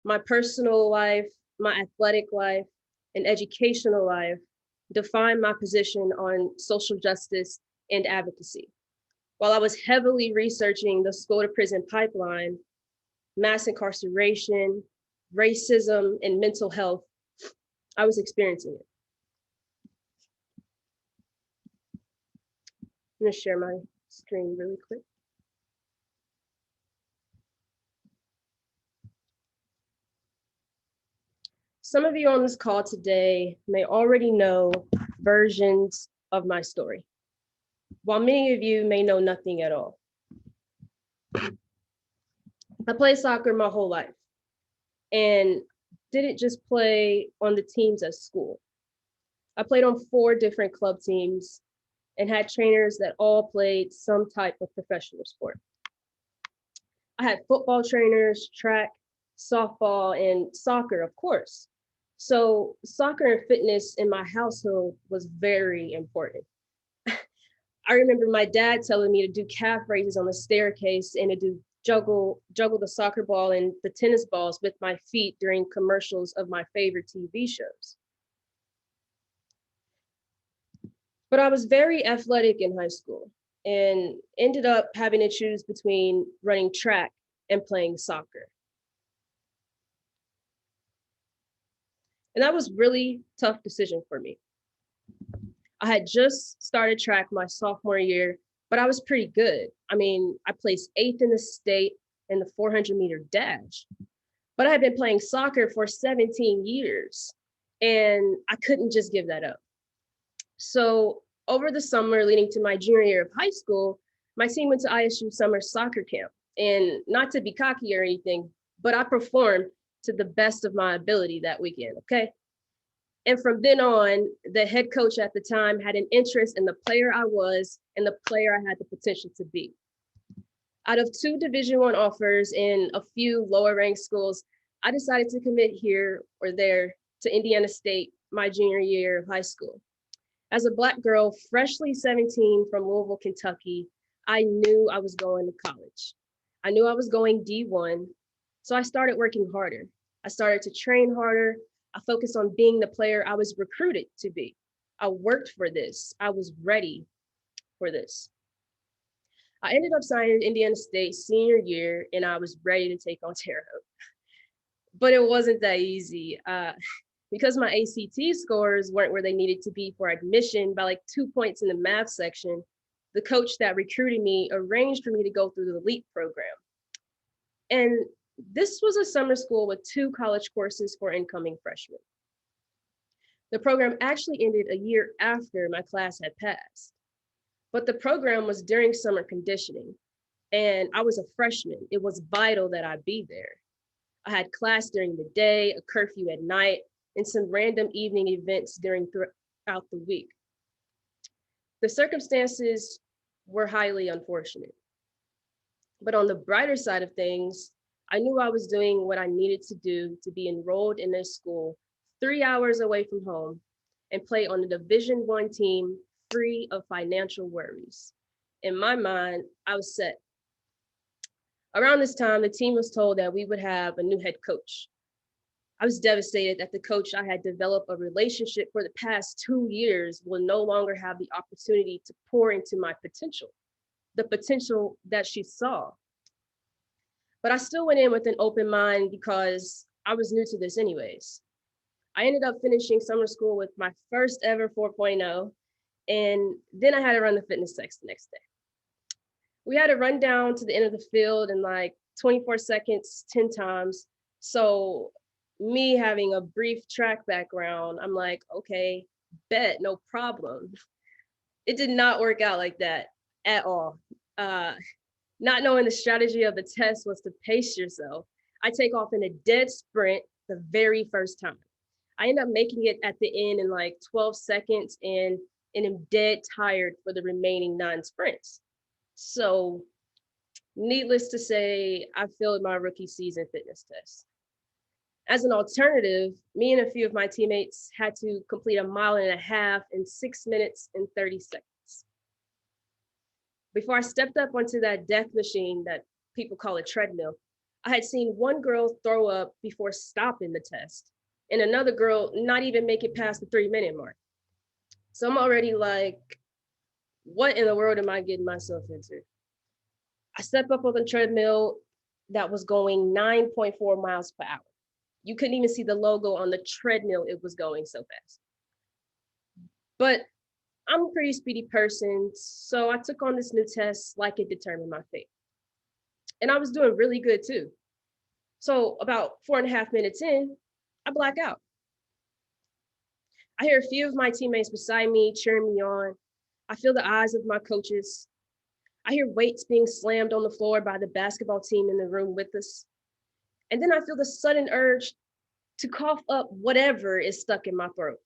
My personal life, my athletic life, and educational life defined my position on social justice and advocacy. While I was heavily researching the school to prison pipeline, mass incarceration, racism, and mental health, I was experiencing it. I'm gonna share my screen really quick. Some of you on this call today may already know versions of my story, while many of you may know nothing at all. I played soccer my whole life and didn't just play on the teams at school. I played on 4 different club teams and had trainers that all played some type of professional sport. I had football trainers, track, softball, and soccer, of course. So soccer and fitness in my household was very important. I remember my dad telling me to do calf raises on the staircase and to do juggle the soccer ball and the tennis balls with my feet during commercials of my favorite TV shows. But I was very athletic in high school and ended up having to choose between running track and playing soccer. And that was really tough decision for me. I had just started track my sophomore year, but I was pretty good. I mean, I placed 8th in the state in the 400-meter dash, but I had been playing soccer for 17 years and I couldn't just give that up. So over the summer leading to my junior year of high school, my team went to ISU summer soccer camp. And not to be cocky or anything, but I performed to the best of my ability that weekend, okay? And from then on, the head coach at the time had an interest in the player I was and the player I had the potential to be. Out of 2 Division I offers and a few lower ranked schools, I decided to commit here or there to Indiana State my junior year of high school. As a Black girl, freshly 17 from Louisville, Kentucky, I knew I was going to college. I knew I was going D1, so I started working harder. I started to train harder. I focused on being the player I was recruited to be. I worked for this. I was ready for this. I ended up signing Indiana State senior year, and I was ready to take on Terre Haute. But it wasn't that easy. Because my ACT scores weren't where they needed to be for admission by like 2 points in the math section, the coach that recruited me arranged for me to go through the LEAP program. And this was a summer school with 2 college courses for incoming freshmen. The program actually ended a year after my class had passed, but the program was during summer conditioning and I was a freshman. It was vital that I be there. I had class during the day, a curfew at night, and some random evening events throughout the week. The circumstances were highly unfortunate. But on the brighter side of things, I knew I was doing what I needed to do to be enrolled in this school 3 hours away from home and play on the Division I team free of financial worries. In my mind, I was set. Around this time, the team was told that we would have a new head coach. I was devastated that the coach I had developed a relationship for the past 2 years will no longer have the opportunity to pour into my potential, the potential that she saw. But I still went in with an open mind because I was new to this anyways. I ended up finishing summer school with my first ever 4.0, and then I had to run the fitness test the next day. We had to run down to the end of the field in like 24 seconds, 10 times. So me having a brief track background, I'm like, okay, bet, no problem. It did not work out like that at all. Not knowing the strategy of the test was to pace yourself. I take off in a dead sprint the very first time. I end up making it at the end in like 12 seconds and am dead tired for the remaining 9 sprints. So needless to say, I failed my rookie season fitness test. As an alternative, me and a few of my teammates had to complete a 1.5 miles in 6 minutes and 30 seconds. Before I stepped up onto that death machine that people call a treadmill, I had seen one girl throw up before stopping the test, and another girl not even make it past the 3-minute mark. So I'm already like, what in the world am I getting myself into? I stepped up on the treadmill that was going 9.4 miles per hour. You couldn't even see the logo on the treadmill, it was going so fast. But I'm a pretty speedy person, so I took on this new test like it determined my fate. And I was doing really good too. So about 4.5 minutes in, I black out. I hear a few of my teammates beside me cheering me on. I feel the eyes of my coaches. I hear weights being slammed on the floor by the basketball team in the room with us. And then I feel the sudden urge to cough up whatever is stuck in my throat.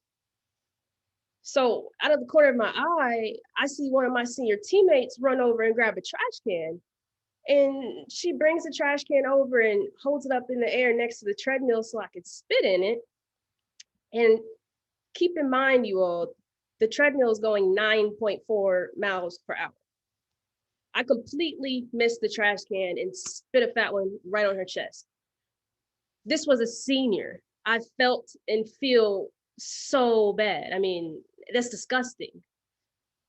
So out of the corner of my eye, I see one of my senior teammates run over and grab a trash can. And she brings the trash can over and holds it up in the air next to the treadmill so I could spit in it. And keep in mind, you all, the treadmill is going 9.4 miles per hour. I completely missed the trash can and spit a fat one right on her chest. This was a senior. I felt and feel so bad. I mean, that's disgusting.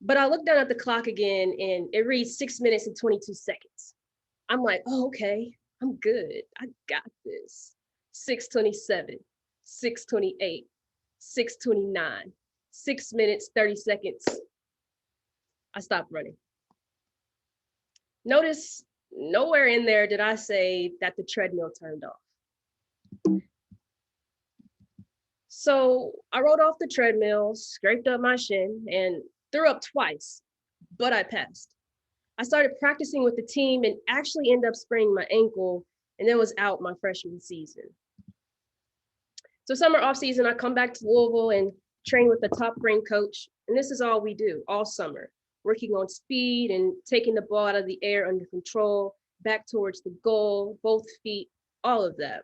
But I looked down at the clock again and it reads 6 minutes and 22 seconds. I'm like, oh, okay, I'm good. I got this. 6:27, 6:28, 6:29, 6 minutes, 30 seconds. I stopped running. Notice nowhere in there did I say that the treadmill turned off. So I rode off the treadmill, scraped up my shin, and threw up twice, but I passed. I started practicing with the team and actually ended up spraining my ankle and then was out my freshman season. So summer off season, I come back to Louisville and train with the top ranked coach. And this is all we do all summer, working on speed and taking the ball out of the air under control, back towards the goal, both feet, all of that.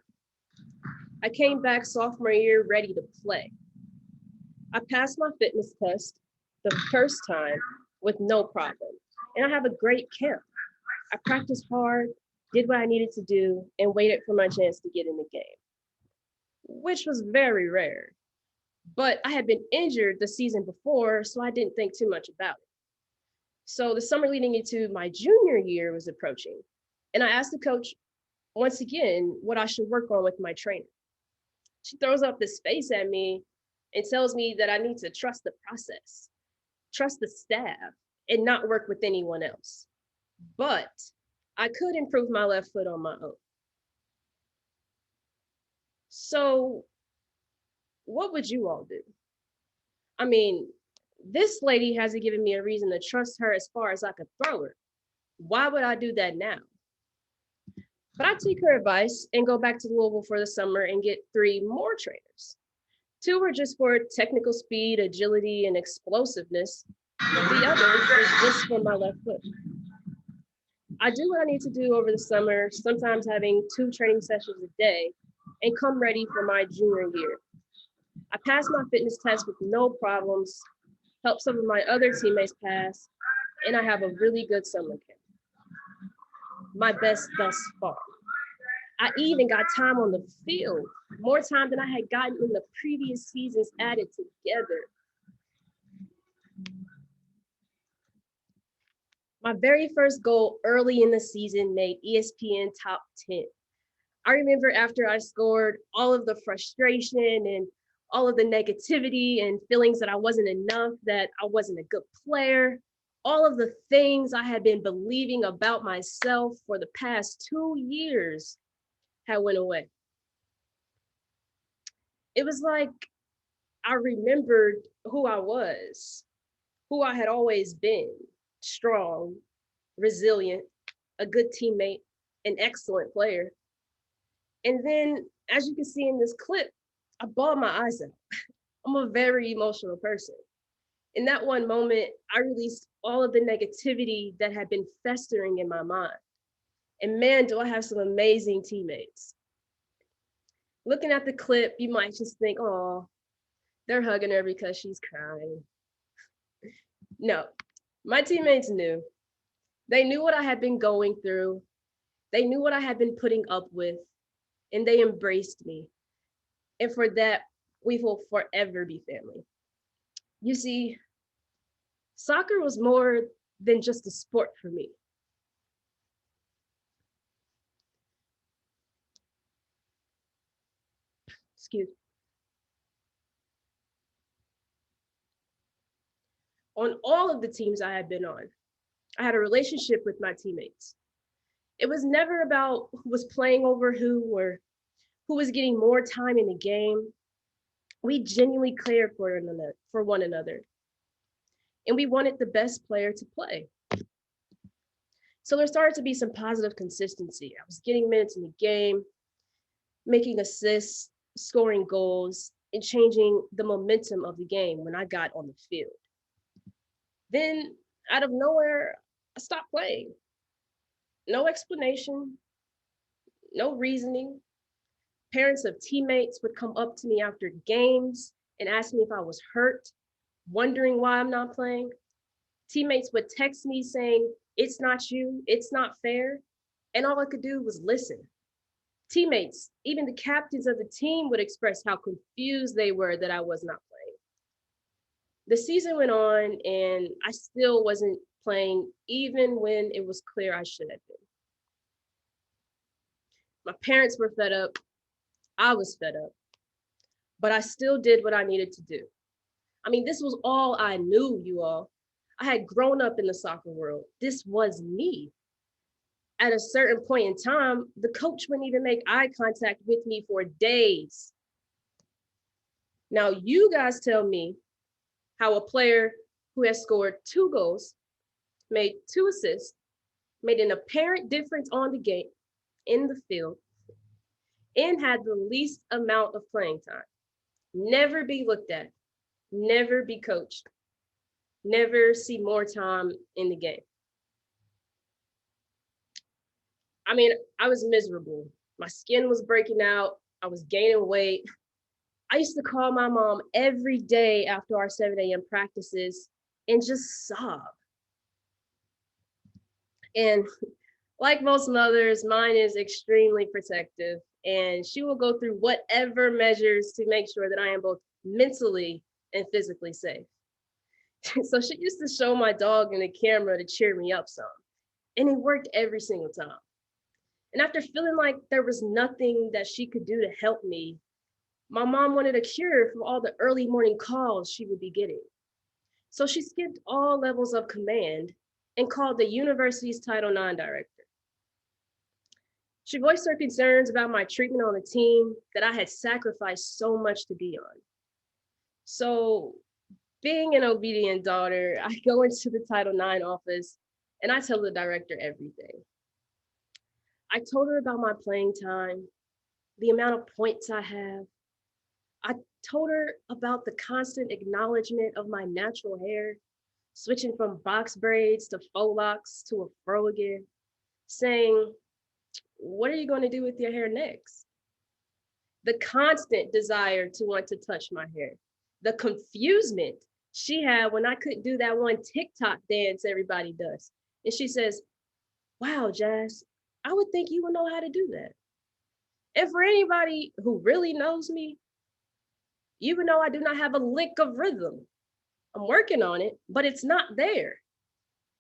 I came back sophomore year ready to play. I passed my fitness test the first time with no problem. And I have a great camp. I practiced hard, did what I needed to do, and waited for my chance to get in the game, which was very rare. But I had been injured the season before, so I didn't think too much about it. So the summer leading into my junior year was approaching. And I asked the coach once again what I should work on with my trainer. She throws up this face at me and tells me that I need to trust the process, trust the staff, and not work with anyone else. But I could improve my left foot on my own. So what would you all do? I mean, this lady hasn't given me a reason to trust her as far as I could throw her. Why would I do that now? But I take her advice and go back to Louisville for the summer and get 3 more trainers. 2 were just for technical speed, agility, and explosiveness. The other is just for my left foot. I do what I need to do over the summer, sometimes having 2 training sessions a day, and come ready for my junior year. I passed my fitness test with no problems, helped some of my other teammates pass, and I have a really good summer camp. My best thus far. I even got time on the field, more time than I had gotten in the previous seasons added together. My very first goal early in the season made ESPN top 10. I remember after I scored, all of the frustration and all of the negativity and feelings that I wasn't enough, that I wasn't a good player, all of the things I had been believing about myself for the past 2 years had went away. It was like I remembered who I was, who I had always been, strong, resilient, a good teammate, an excellent player. And then, as you can see in this clip, I bawled my eyes out. I'm a very emotional person. In that one moment, I released all of the negativity that had been festering in my mind. And man, do I have some amazing teammates. Looking at the clip, you might just think, oh, they're hugging her because she's crying. No, my teammates knew. They knew what I had been going through. They knew what I had been putting up with, and they embraced me. And for that, we will forever be family. You see, soccer was more than just a sport for me. Excuse me. On all of the teams I had been on, I had a relationship with my teammates. It was never about who was playing over who or who was getting more time in the game. We genuinely cared for one another, and we wanted the best player to play. So there started to be some positive consistency. I was getting minutes in the game, making assists, scoring goals, and changing the momentum of the game when I got on the field. Then, out of nowhere, I stopped playing. No explanation, no reasoning. Parents of teammates would come up to me after games and ask me if I was hurt, wondering why I'm not playing. Teammates would text me saying, "It's not you, it's not fair." And all I could do was listen. Teammates, even the captains of the team, would express how confused they were that I was not playing. The season went on, and I still wasn't playing, even when it was clear I should have been. My parents were fed up. I was fed up, but I still did what I needed to do. I mean, this was all I knew, you all. I had grown up in the soccer world. This was me. At a certain point in time, the coach wouldn't even make eye contact with me for days. Now, you guys tell me how a player who has scored 2 goals, made 2 assists, made an apparent difference on the game, in the field, and had the least amount of playing time, never be looked at, never be coached, never see more time in the game. I mean, I was miserable. My skin was breaking out. I was gaining weight. I used to call my mom every day after our 7 a.m. practices and just sob. And like most mothers, mine is extremely protective, and she will go through whatever measures to make sure that I am both mentally and physically safe. So she used to show my dog in the camera to cheer me up some, and it worked every single time. And after feeling like there was nothing that she could do to help me, my mom wanted a cure for all the early morning calls she would be getting. So she skipped all levels of command and called the university's Title IX director. She voiced her concerns about my treatment on the team that I had sacrificed so much to be on. So, being an obedient daughter, I go into the Title IX office and I tell the director everything. I told her about my playing time, the amount of points I have. I told her about the constant acknowledgement of my natural hair, switching from box braids to faux locks to a fro again, saying, "What are you going to do with your hair next?" The constant desire to want to touch my hair, the confusement she had when I couldn't do that one TikTok dance everybody does. And she says, "Wow, Jazz, I would think you would know how to do that." And for anybody who really knows me, you would know I do not have a lick of rhythm. I'm working on it, but it's not there.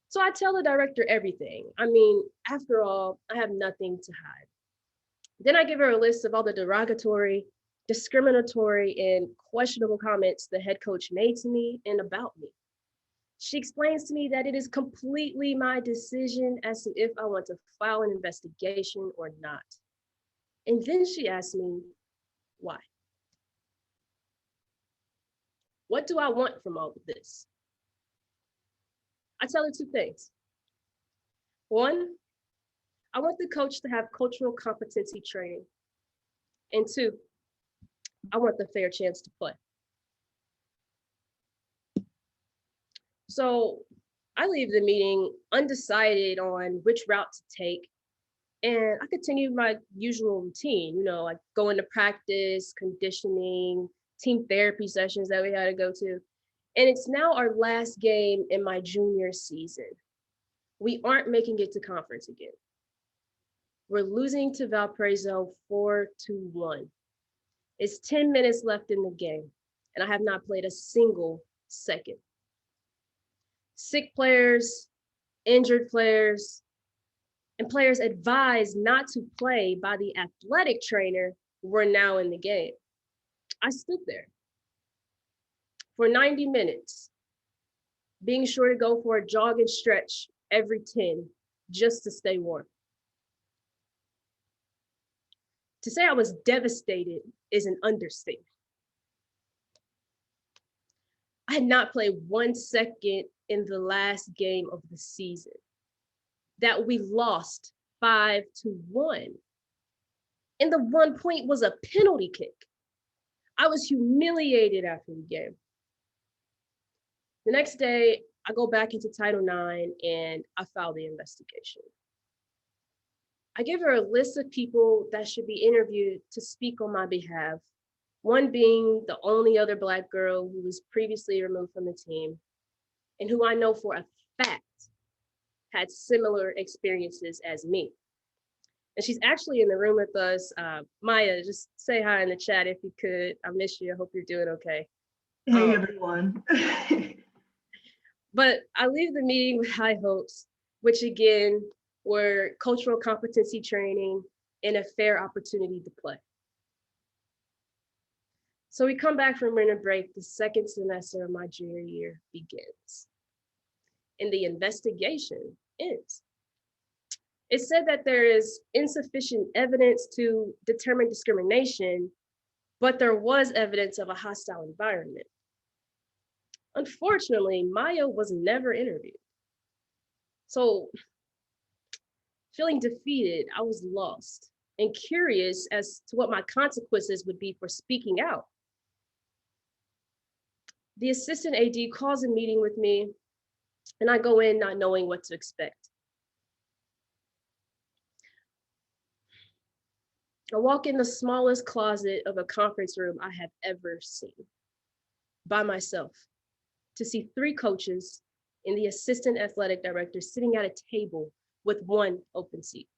So I tell the director everything. I mean, after all, I have nothing to hide. Then I give her a list of all the derogatory, discriminatory, and questionable comments the head coach made to me and about me. She explains to me that it is completely my decision as to if I want to file an investigation or not. And then she asks me, why? What do I want from all of this? I tell her 2 things. One, I want the coach to have cultural competency training. And 2, I want the fair chance to play. So I leave the meeting undecided on which route to take. And I continue my usual routine, like going to practice, conditioning, team therapy sessions that we had to go to. And it's now our last game in my junior season. We aren't making it to conference again. We're losing to Valparaiso 4-1. It's 10 minutes left in the game, and I have not played a single second. Sick players, injured players, and players advised not to play by the athletic trainer were now in the game. I stood there for 90 minutes, being sure to go for a jog and stretch every 10 just to stay warm. To say I was devastated is an understatement. I had not played 1 second in the last game of the season that we lost 5-1. And the 1 point was a penalty kick. I was humiliated after the game. The next day, I go back into Title IX and I file the investigation. I give her a list of people that should be interviewed to speak on my behalf, one being the only other Black girl who was previously removed from the team and who I know for a fact had similar experiences as me. And she's actually in the room with us. Maya, just say hi in the chat if you could. I miss you. I hope you're doing okay. Hey, everyone. But I leave the meeting with high hopes, which again were cultural competency training and a fair opportunity to play. So we come back from winter break, the second semester of my junior year begins. And the investigation ends. It said that there is insufficient evidence to determine discrimination, but there was evidence of a hostile environment. Unfortunately, Maya was never interviewed. So, feeling defeated, I was lost and curious as to what my consequences would be for speaking out. The assistant AD calls a meeting with me, and I go in not knowing what to expect. I walk in the smallest closet of a conference room I have ever seen, by myself, to see 3 coaches and the assistant athletic director sitting at a table with 1 open seat.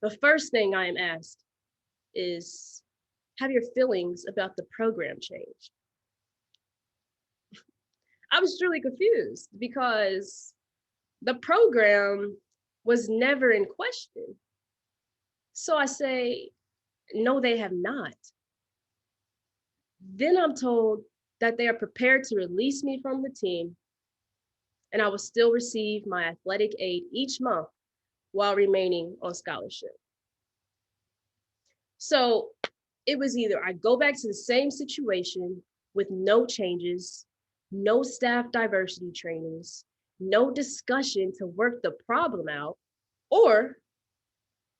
The first thing I am asked is, have your feelings about the program changed? I was truly confused because the program was never in question. So I say, no, they have not. Then I'm told that they are prepared to release me from the team and I will still receive my athletic aid each month while remaining on scholarship. So it was either I go back to the same situation with no changes, no staff diversity trainings, no discussion to work the problem out, or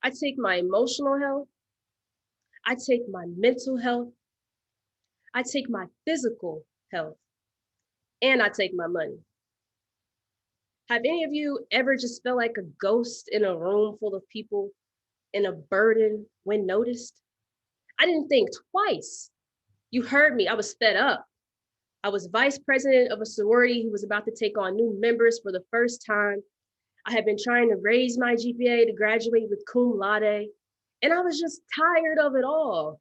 I take my emotional health, I take my mental health, I take my physical health, and I take my money. Have any of you ever just felt like a ghost in a room full of people and a burden when noticed? I didn't think twice. You heard me, I was fed up. I was vice president of a sorority who was about to take on new members for the first time. I had been trying to raise my GPA to graduate with cum laude, and I was just tired of it all.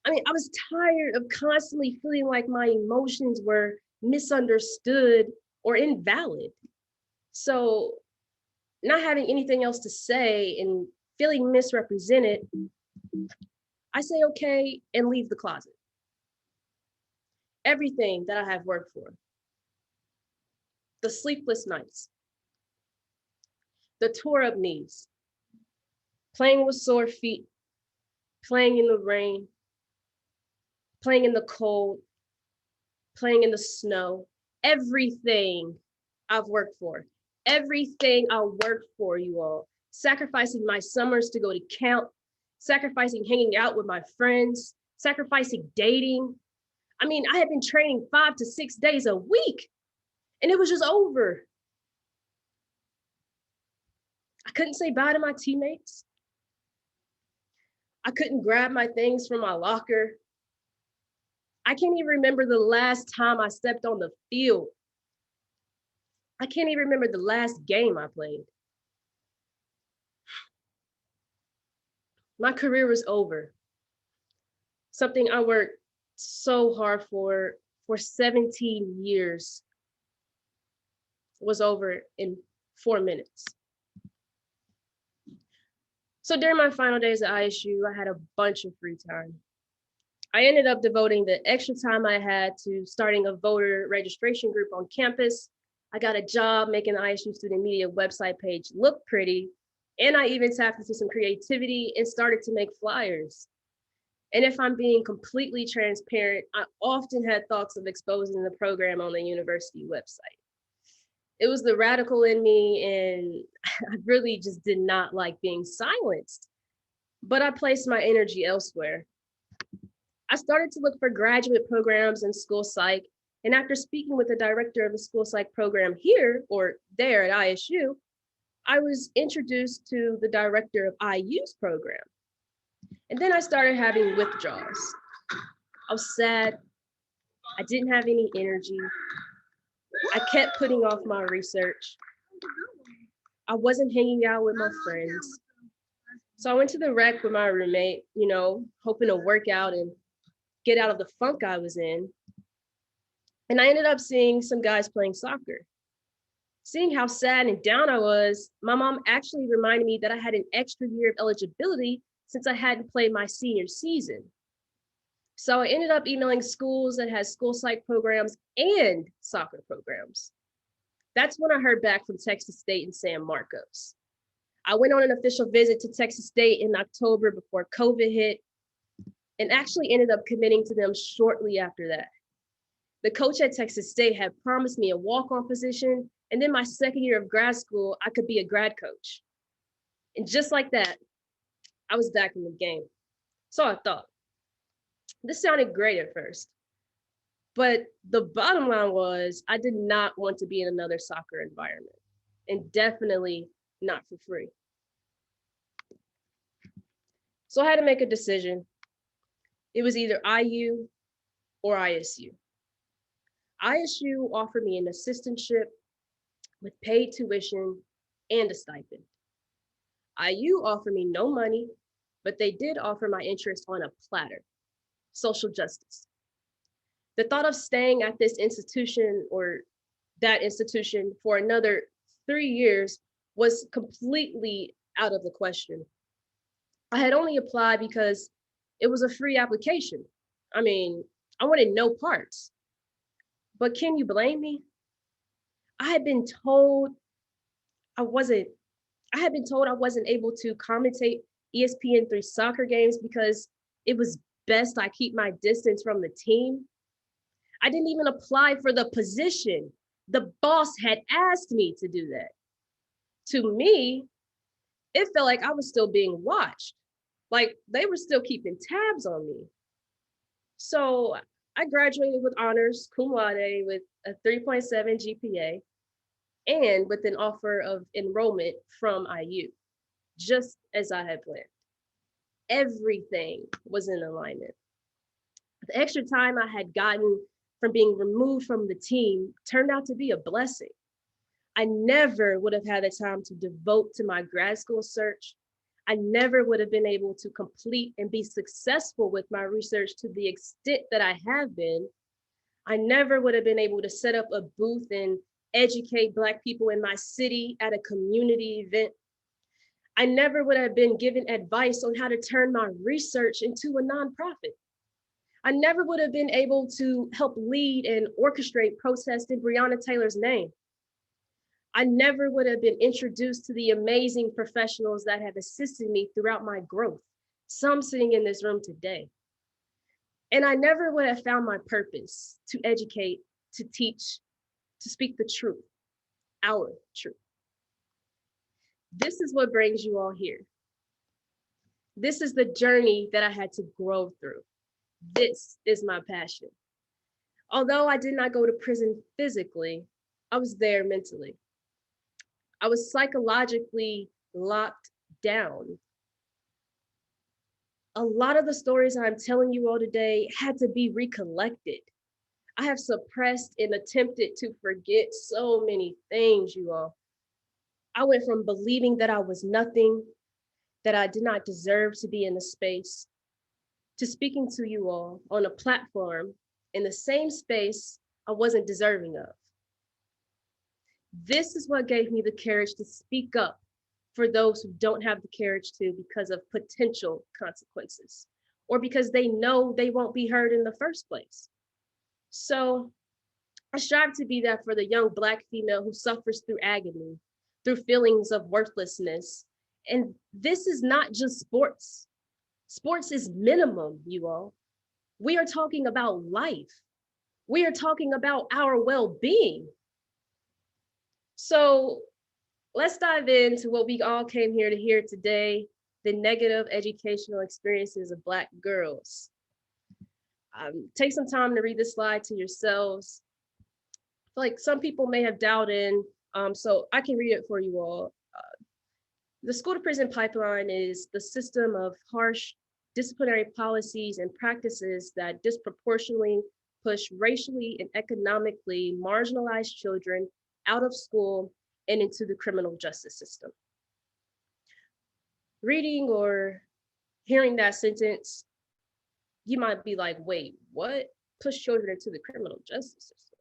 I mean, I was tired of constantly feeling like my emotions were misunderstood or invalid. So, not having anything else to say and feeling misrepresented, I say okay and leave the closet. Everything that I have worked for, the sleepless nights, the tore up knees, playing with sore feet, playing in the rain, playing in the cold, playing in the snow, everything I've worked for, everything I worked for, you all, sacrificing my summers to go to camp, sacrificing hanging out with my friends, sacrificing dating. I mean, I had been training 5 to 6 days a week and it was just over. I couldn't say bye to my teammates. I couldn't grab my things from my locker. I can't even remember the last time I stepped on the field. I can't even remember the last game I played. My career was over. Something I worked so hard for 17 years was over in 4 minutes. So during my final days at ISU, I had a bunch of free time. I ended up devoting the extra time I had to starting a voter registration group on campus. I got a job making the ISU student media website page look pretty. And I even tapped into some creativity and started to make flyers. And if I'm being completely transparent, I often had thoughts of exposing the program on the university website. It was the radical in me, and I really just did not like being silenced. But I placed my energy elsewhere. I started to look for graduate programs in school psych. And after speaking with the director of the school psych program here or there at ISU, I was introduced to the director of IU's program. And then I started having withdrawals. I was sad. I didn't have any energy. I kept putting off my research. I wasn't hanging out with my friends. So I went to the rec with my roommate, hoping to work out and get out of the funk I was in. And I ended up seeing some guys playing soccer. Seeing how sad and down I was, my mom actually reminded me that I had an extra year of eligibility since I hadn't played my senior season. So I ended up emailing schools that had school psych programs and soccer programs. That's when I heard back from Texas State and San Marcos. I went on an official visit to Texas State in October before COVID hit, and actually ended up committing to them shortly after that. The coach at Texas State had promised me a walk-on position, and then my second year of grad school, I could be a grad coach. And just like that, I was back in the game. So I thought. This sounded great at first, but the bottom line was I did not want to be in another soccer environment, and definitely not for free. So I had to make a decision. It was either IU or ISU. ISU offered me an assistantship with paid tuition and a stipend. IU offered me no money, but they did offer my interest on a platter: social justice. The thought of staying at this institution or that institution for another 3 years was completely out of the question. I had only applied because it was a free application. I mean, I wanted no parts. But can you blame me? I had been told I wasn't able to commentate ESPN3 soccer games because it was best I keep my distance from the team. I didn't even apply for the position. The boss had asked me to do that. To me, it felt like I was still being watched, like they were still keeping tabs on me. So I graduated with honors, cum laude, with a 3.7 GPA, and with an offer of enrollment from IU, just as I had planned. Everything was in alignment. The extra time I had gotten from being removed from the team turned out to be a blessing. I never would have had the time to devote to my grad school search. I never would have been able to complete and be successful with my research to the extent that I have been. I never would have been able to set up a booth and educate Black people in my city at a community event. I never would have been given advice on how to turn my research into a nonprofit. I never would have been able to help lead and orchestrate protests in Breonna Taylor's name. I never would have been introduced to the amazing professionals that have assisted me throughout my growth, some sitting in this room today. And I never would have found my purpose to educate, to teach, to speak the truth, our truth. This is what brings you all here. This is the journey that I had to grow through. This is my passion. Although I did not go to prison physically, I was there mentally. I was psychologically locked down. A lot of the stories I'm telling you all today had to be recollected. I have suppressed and attempted to forget so many things, you all. I went from believing that I was nothing that I did not deserve to be in the space, to speaking to you all on a platform in the same space I wasn't deserving of. This is what gave me the courage to speak up for those who don't have the courage to because of potential consequences or because they know they won't be heard in the first place. So I strive to be that for the young Black female who suffers through agony, through feelings of worthlessness. And this is not just sports. Sports is minimum, you all. We are talking about life. We are talking about our well-being. So let's dive into what we all came here to hear today, the negative educational experiences of Black girls. Take some time to read this slide to yourselves. Like some people may have doubted, so I can read it for you all. The school to prison pipeline is the system of harsh disciplinary policies and practices that disproportionately push racially and economically marginalized children out of school and into the criminal justice system. Reading or hearing that sentence, you might be like, wait, what? Push children into the criminal justice system?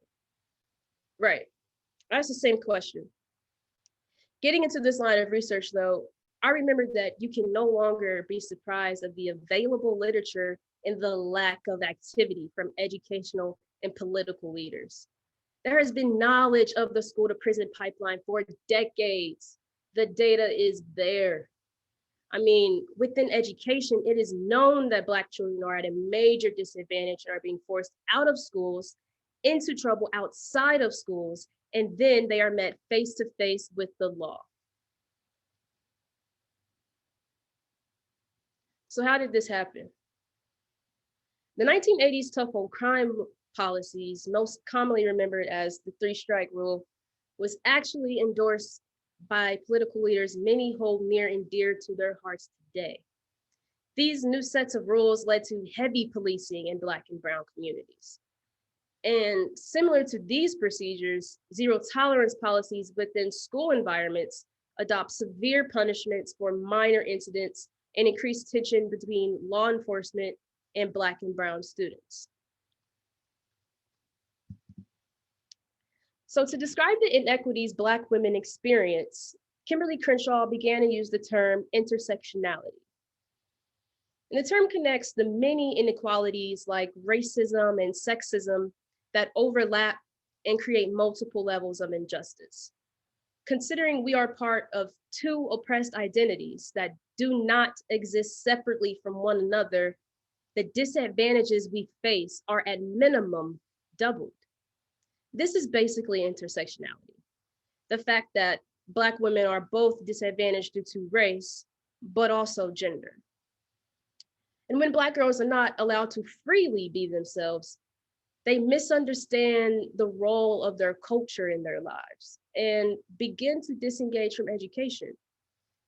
Right, that's the same question. Getting into this line of research though, I remembered that you can no longer be surprised of the available literature and the lack of activity from educational and political leaders. There has been knowledge of the school to prison pipeline for decades. The data is there. I mean, within education, it is known that Black children are at a major disadvantage and are being forced out of schools, into trouble outside of schools, and then they are met face to face with the law. So how did this happen? The 1980s tough on crime policies, most commonly remembered as the 3-strike rule, was actually endorsed by political leaders many hold near and dear to their hearts today. These new sets of rules led to heavy policing in Black and brown communities. And similar to these procedures, zero tolerance policies within school environments adopt severe punishments for minor incidents and increase tension between law enforcement and Black and brown students. So to describe the inequities Black women experience, Kimberly Crenshaw began to use the term intersectionality. And the term connects the many inequalities like racism and sexism that overlap and create multiple levels of injustice. Considering we are part of two oppressed identities that do not exist separately from one another, the disadvantages we face are at minimum doubled. This is basically intersectionality. The fact that Black women are both disadvantaged due to race, but also gender. And when Black girls are not allowed to freely be themselves, they misunderstand the role of their culture in their lives and begin to disengage from education,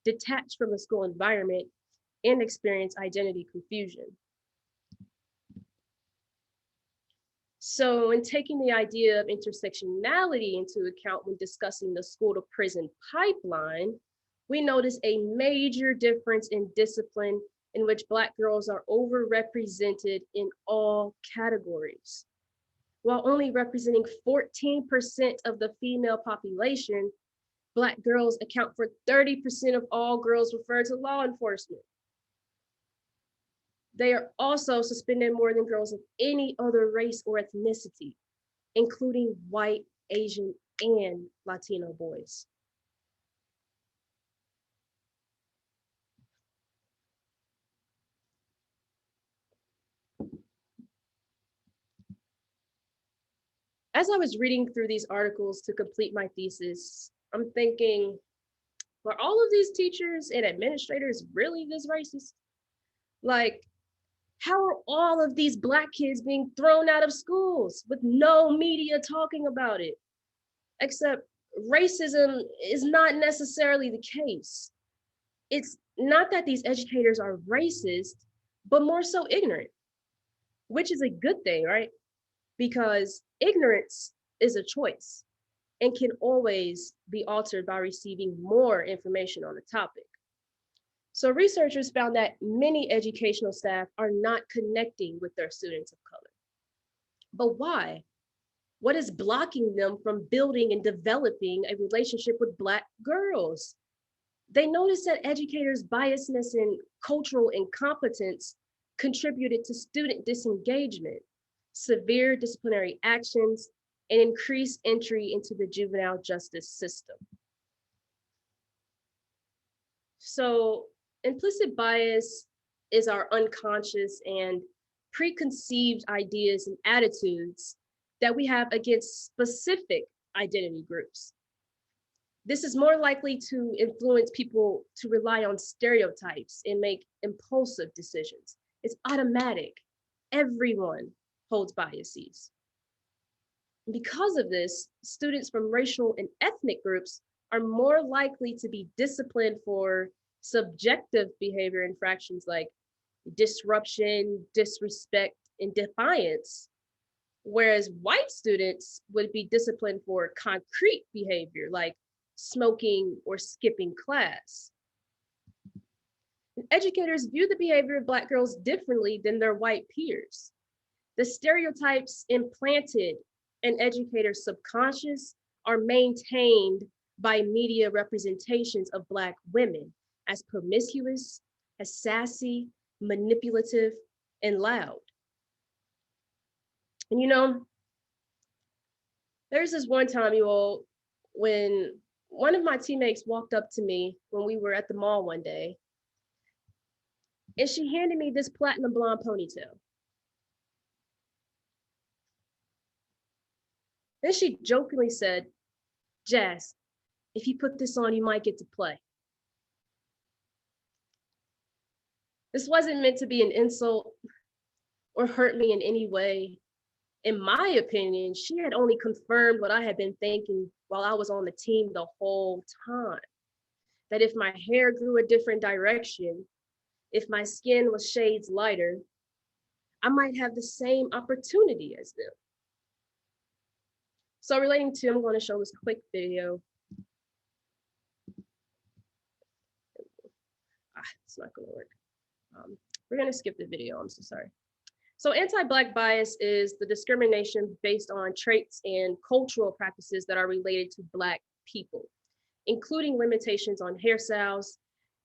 detach from the school environment, and experience identity confusion. So in taking the idea of intersectionality into account when discussing the school to prison pipeline, we notice a major difference in discipline in which Black girls are overrepresented in all categories. While only representing 14% of the female population, Black girls account for 30% of all girls referred to law enforcement. They are also suspended more than girls of any other race or ethnicity, including white, Asian, and Latino boys. As I was reading through these articles to complete my thesis, I'm thinking, are all of these teachers and administrators really this racist? Like, how are all of these Black kids being thrown out of schools with no media talking about it? Except racism is not necessarily the case. It's not that these educators are racist, but more so ignorant, which is a good thing, right? Because ignorance is a choice and can always be altered by receiving more information on the topic. So researchers found that many educational staff are not connecting with their students of color. But why? What is blocking them from building and developing a relationship with Black girls? They noticed that educators' biasness and cultural incompetence contributed to student disengagement, severe disciplinary actions, and increased entry into the juvenile justice system. So, implicit bias is our unconscious and preconceived ideas and attitudes that we have against specific identity groups. This is more likely to influence people to rely on stereotypes and make impulsive decisions. It's automatic. Everyone holds biases. Because of this, students from racial and ethnic groups are more likely to be disciplined for subjective behavior infractions like disruption, disrespect, and defiance, whereas white students would be disciplined for concrete behavior like smoking or skipping class. Educators view the behavior of Black girls differently than their white peers. The stereotypes implanted in educators' subconscious are maintained by media representations of Black women as promiscuous, as sassy, manipulative, and loud. And you know, there's this one time, you all, when one of my teammates walked up to me when we were at the mall one day, and she handed me this platinum blonde ponytail. Then she jokingly said, "Jazz, if you put this on, you might get to play." This wasn't meant to be an insult or hurt me in any way. In my opinion, she had only confirmed what I had been thinking while I was on the team the whole time. That if my hair grew a different direction, if my skin was shades lighter, I might have the same opportunity as them. So relating to, I'm going to show this quick video. It's not going to work. We're going to skip the video. I'm so sorry. So anti-Black bias is the discrimination based on traits and cultural practices that are related to Black people, including limitations on hairstyles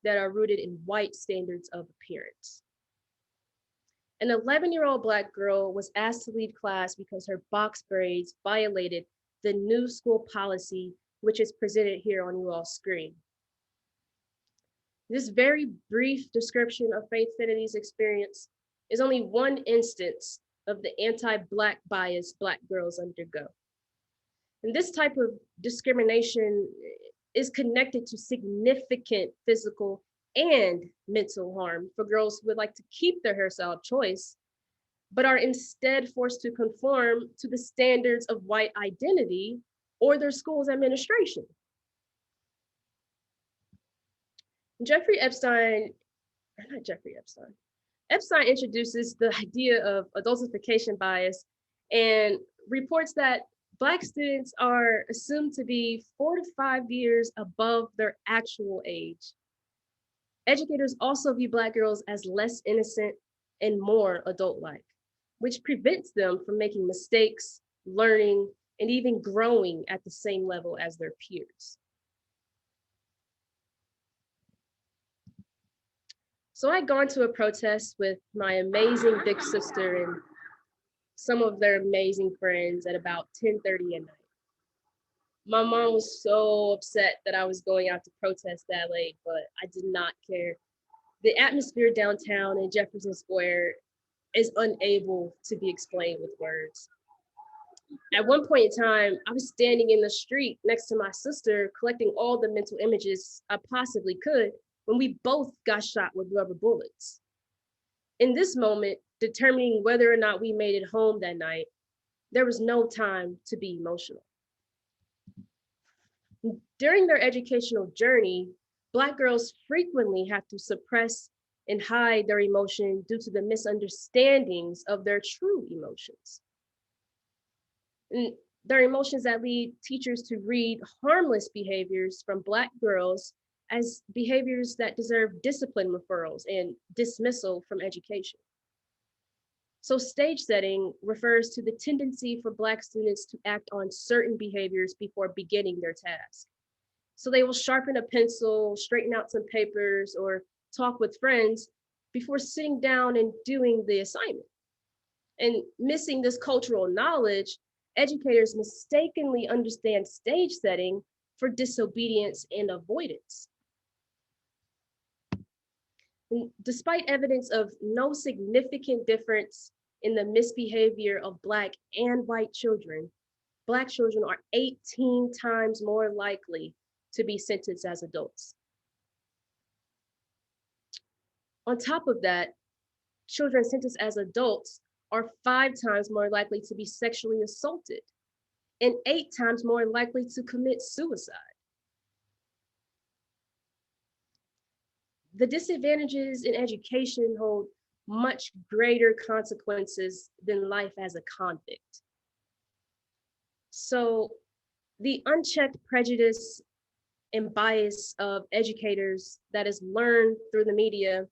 that are rooted in white standards of appearance. An 11-year-old Black girl was asked to lead class because her box braids violated the new school policy, which is presented here on your all's screen. This very brief description of Faith Finnity's experience is only one instance of the anti-Black bias Black girls undergo. And this type of discrimination is connected to significant physical and mental harm for girls who would like to keep their hairstyle of choice, but are instead forced to conform to the standards of white identity or their school's administration. Epstein introduces the idea of adultification bias and reports that Black students are assumed to be 4 to 5 years above their actual age. Educators also view Black girls as less innocent and more adult-like, which prevents them from making mistakes, learning, and even growing at the same level as their peers. So I'd gone to a protest with my amazing big sister and some of their amazing friends at about 10:30 at night. My mom was so upset that I was going out to protest that late, but I did not care. The atmosphere downtown in Jefferson Square is unable to be explained with words. At one point in time, I was standing in the street next to my sister, collecting all the mental images I possibly could when we both got shot with rubber bullets. In this moment, determining whether or not we made it home that night, there was no time to be emotional. During their educational journey, Black girls frequently have to suppress and hide their emotion due to the misunderstandings of their true emotions. And their emotions that lead teachers to read harmless behaviors from Black girls as behaviors that deserve discipline referrals and dismissal from education. So stage setting refers to the tendency for Black students to act on certain behaviors before beginning their task. So they will sharpen a pencil, straighten out some papers, or talk with friends before sitting down and doing the assignment. And missing this cultural knowledge, educators mistakenly understand stage setting for disobedience and avoidance. And despite evidence of no significant difference in the misbehavior of Black and white children, Black children are 18 times more likely to be sentenced as adults. On top of that, children sentenced as adults are 5 times more likely to be sexually assaulted and 8 times more likely to commit suicide. The disadvantages in education hold much greater consequences than life as a convict. So the unchecked prejudice and bias of educators that is learned through the media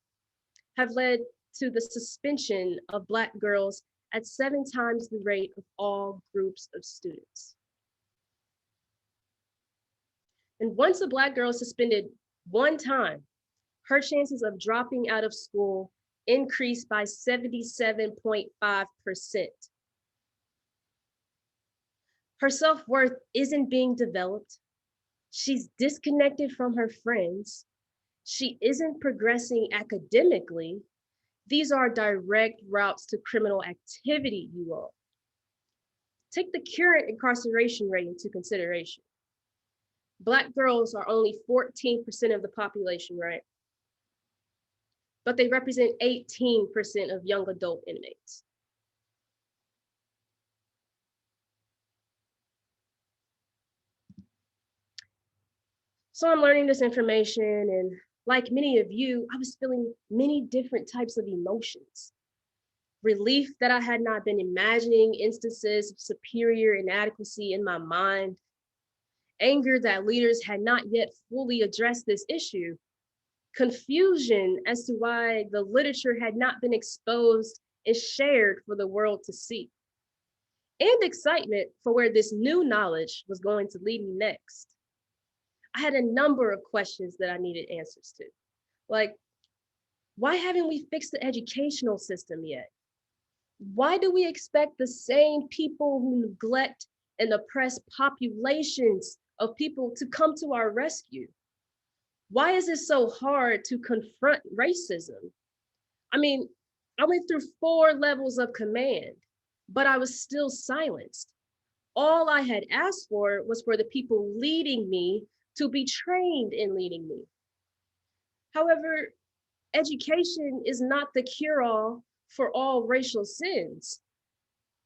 have led to the suspension of Black girls at 7 times the rate of all groups of students. And once a Black girl is suspended one time, her chances of dropping out of school increase by 77.5%. Her self-worth isn't being developed. She's disconnected from her friends. She isn't progressing academically. These are direct routes to criminal activity, you all. Take the current incarceration rate into consideration. Black girls are only 14% of the population, right? But they represent 18% of young adult inmates. So I'm learning this information, and like many of you, I was feeling many different types of emotions. Relief that I had not been imagining instances of superior inadequacy in my mind. Anger that leaders had not yet fully addressed this issue. Confusion as to why the literature had not been exposed and shared for the world to see. And excitement for where this new knowledge was going to lead me next. I had a number of questions that I needed answers to. Like, why haven't we fixed the educational system yet? Why do we expect the same people who neglect and oppress populations of people to come to our rescue? Why is it so hard to confront racism? I mean, I went through 4 levels of command, but I was still silenced. All I had asked for was for the people leading me to be trained in leading me. However, education is not the cure-all for all racial sins.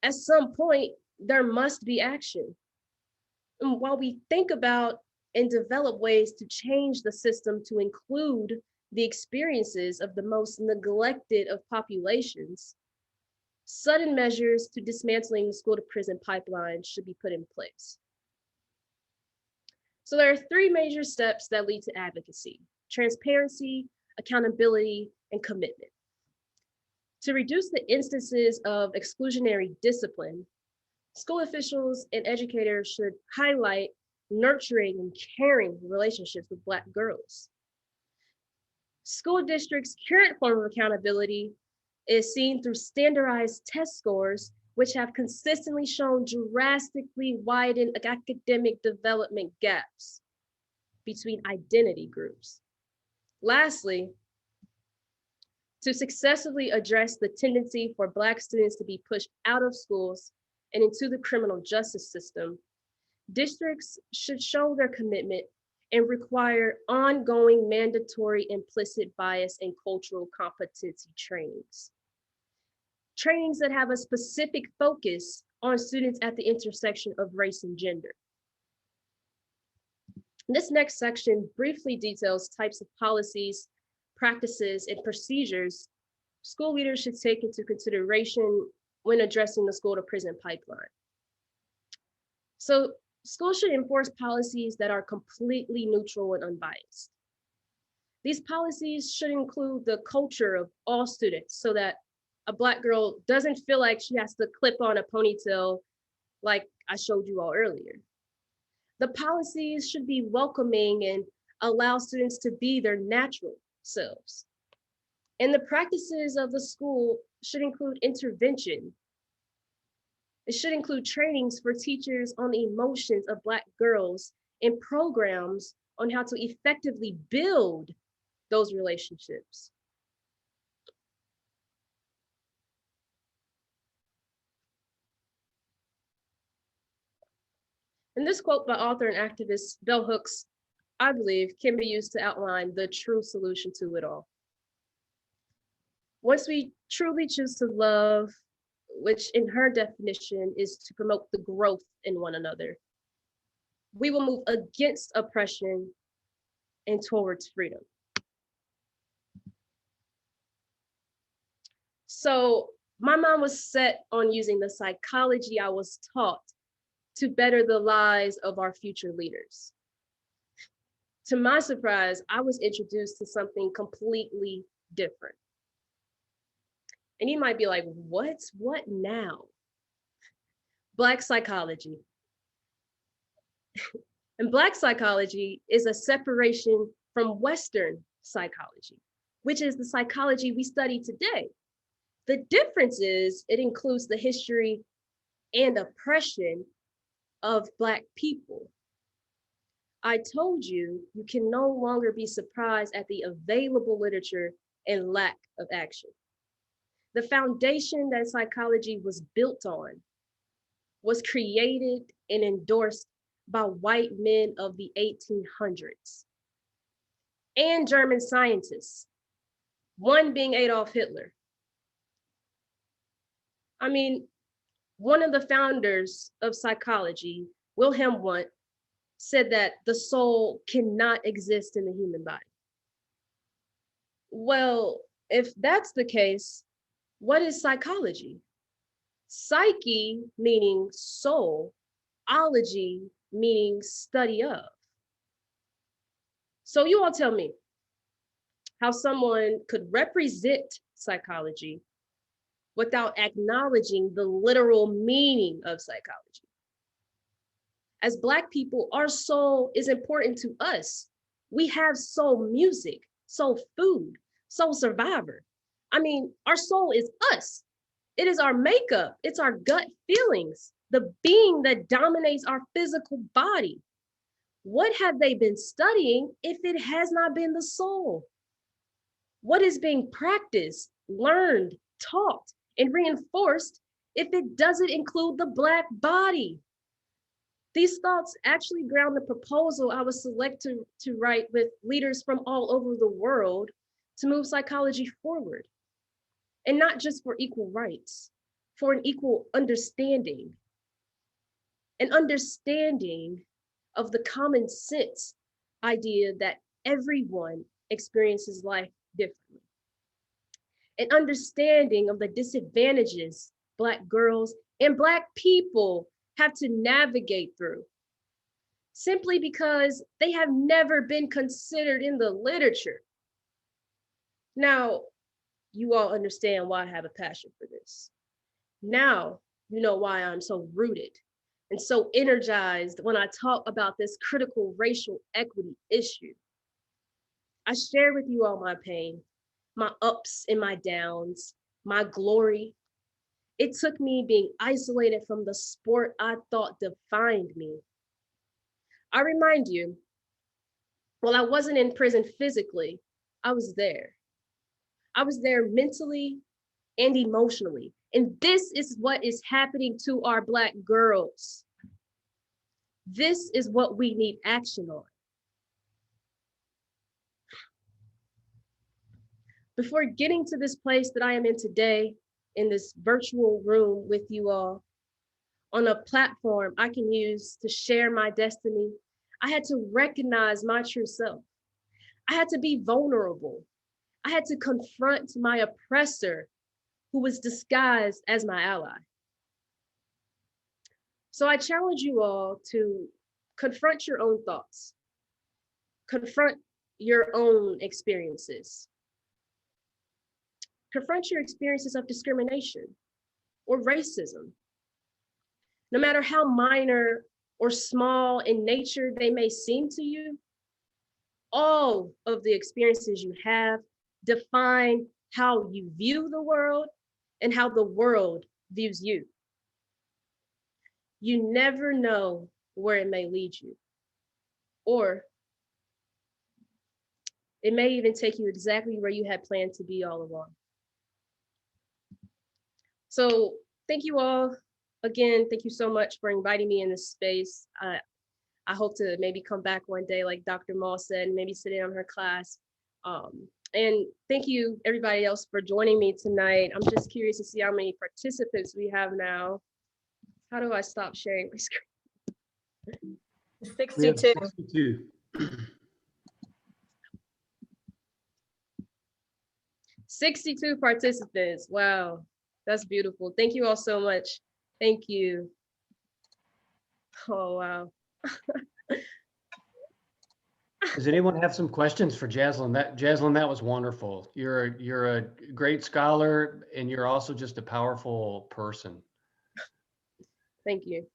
At some point, there must be action. And while we think about and develop ways to change the system to include the experiences of the most neglected of populations, sudden measures to dismantling the school to prison pipeline should be put in place. So there are 3 major steps that lead to advocacy: transparency, accountability, and commitment. To reduce the instances of exclusionary discipline, school officials and educators should highlight nurturing and caring relationships with Black girls. School districts' current form of accountability is seen through standardized test scores, which have consistently shown drastically widened academic development gaps between identity groups. Lastly, to successfully address the tendency for Black students to be pushed out of schools and into the criminal justice system, districts should show their commitment and require ongoing mandatory implicit bias and cultural competency trainings. Trainings that have a specific focus on students at the intersection of race and gender. This next section briefly details types of policies, practices, and procedures school leaders should take into consideration when addressing the school to prison pipeline. So schools should enforce policies that are completely neutral and unbiased. These policies should include the culture of all students so that a Black girl doesn't feel like she has to clip on a ponytail like I showed you all earlier. The policies should be welcoming and allow students to be their natural selves. And the practices of the school should include intervention. It should include trainings for teachers on the emotions of Black girls and programs on how to effectively build those relationships. And this quote by author and activist Bell Hooks, I believe, can be used to outline the true solution to it all. Once we truly choose to love, which in her definition is to promote the growth in one another, we will move against oppression and towards freedom. So my mom was set on using the psychology I was taught to better the lives of our future leaders. To my surprise, I was introduced to something completely different. And you might be like, what now? Black psychology. And Black psychology is a separation from Western psychology, which is the psychology we study today. The difference is it includes the history and oppression of Black people. I told you, you can no longer be surprised at the available literature and lack of action. The foundation that psychology was built on was created and endorsed by white men of the 1800s and German scientists, one being Adolf Hitler. I mean, one of the founders of psychology, Wilhelm Wundt, said that the soul cannot exist in the human body. Well, if that's the case, what is psychology? Psyche meaning soul, ology meaning study of. So you all tell me how someone could represent psychology without acknowledging the literal meaning of psychology. As Black people, our soul is important to us. We have soul music, soul food, soul survivor. I mean, our soul is us. It is our makeup. It's our gut feelings, the being that dominates our physical body. What have they been studying if it has not been the soul? What is being practiced, learned, taught, and reinforced if it doesn't include the Black body? These thoughts actually ground the proposal I was selected to write with leaders from all over the world to move psychology forward. And not just for equal rights, for an equal understanding. An understanding of the common sense idea that everyone experiences life differently. An understanding of the disadvantages Black girls and Black people have to navigate through, simply because they have never been considered in the literature. Now, you all understand why I have a passion for this. Now, you know why I'm so rooted and so energized when I talk about this critical racial equity issue. I share with you all my pain, my ups and my downs, my glory. It took me being isolated from the sport I thought defined me. I remind you, while I wasn't in prison physically, I was there. I was there mentally and emotionally. And this is what is happening to our Black girls. This is what we need action on. Before getting to this place that I am in today, in this virtual room with you all, on a platform I can use to share my destiny, I had to recognize my true self. I had to be vulnerable. I had to confront my oppressor who was disguised as my ally. So I challenge you all to confront your own thoughts, confront your own experiences. Confront your experiences of discrimination or racism. No matter how minor or small in nature they may seem to you, all of the experiences you have define how you view the world and how the world views you. You never know where it may lead you, or it may even take you exactly where you had planned to be all along. So thank you all. Again, thank you so much for inviting me in this space. I hope to maybe come back one day, like Dr. Mall said, and maybe sit in on her class. And thank you everybody else for joining me tonight. I'm just curious to see how many participants we have now. How do I stop sharing my screen? 62. 62. 62 participants. Wow, that's beautiful. Thank you all so much. Thank you. Oh, wow. Does anyone have some questions for Jazlyn? Jazlyn, that was wonderful. You're a great scholar, and you're also just a powerful person. Thank you.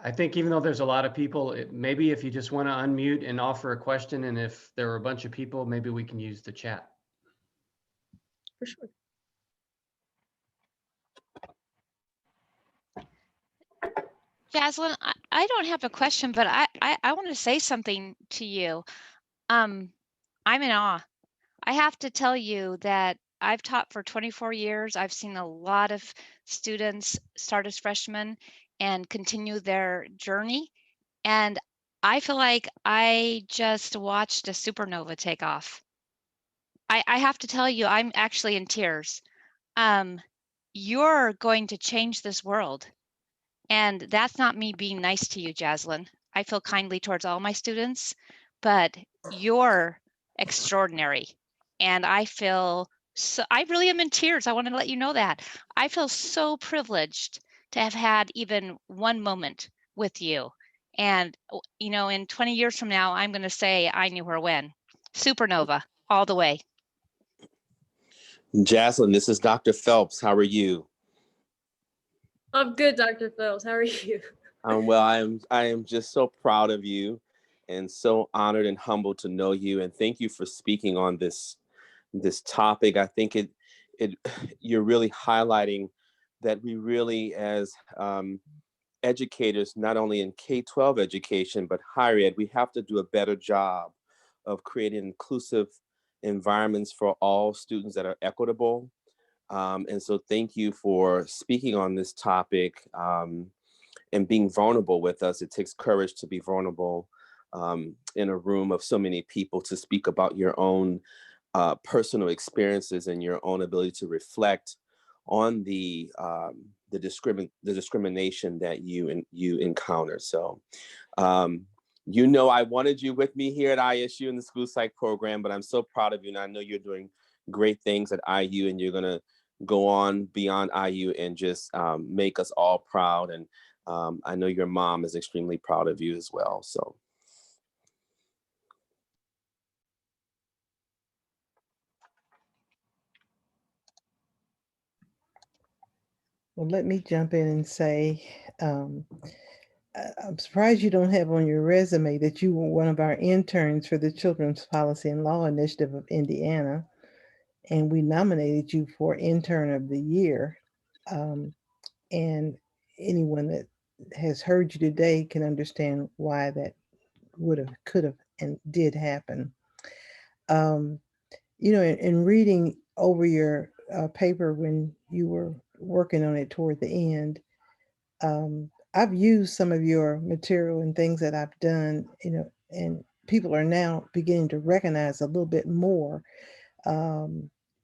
I think even though there's a lot of people, maybe if you just want to unmute and offer a question, and if there are a bunch of people, maybe we can use the chat. For sure. Jazlyn, I don't have a question, but I want to say something to you. I'm in awe. I have to tell you that I've taught for 24 years. I've seen a lot of students start as freshmen and continue their journey. And I feel like I just watched a supernova take off. I have to tell you, I'm actually in tears. You're going to change this world. And that's not me being nice to you, Jazlyn. I feel kindly towards all my students, but you're extraordinary. And I feel so, I really am in tears. I want to let you know that. I feel so privileged to have had even one moment with you. And, you know, in 20 years from now, I'm going to say I knew her when. Supernova, all the way. Jazlyn, this is Dr. Phelps. How are you? I'm good, Dr. Phelps. How are you? Well, I am just so proud of you and so honored and humbled to know you. And thank you for speaking on this topic. I think you're really highlighting that we really, as educators, not only in K-12 education, but higher ed, we have to do a better job of creating inclusive environments for all students that are equitable. And so thank you for speaking on this topic and being vulnerable with us. It takes courage to be vulnerable in a room of so many people, to speak about your own personal experiences and your own ability to reflect on the discrimination that you encounter. So, you know, I wanted you with me here at ISU in the school psych program, but I'm so proud of you, and I know you're doing great things at IU, and you're gonna go on beyond IU and just make us all proud. And I know your mom is extremely proud of you as well. So. Well, let me jump in and say, I'm surprised you don't have on your resume that you were one of our interns for the Children's Policy and Law Initiative of Indiana, and we nominated you for Intern of the Year. And anyone that has heard you today can understand why that would have, could have, and did happen. You know, in reading over your paper when you were working on it toward the end, I've used some of your material and things that I've done, you know, and people are now beginning to recognize a little bit more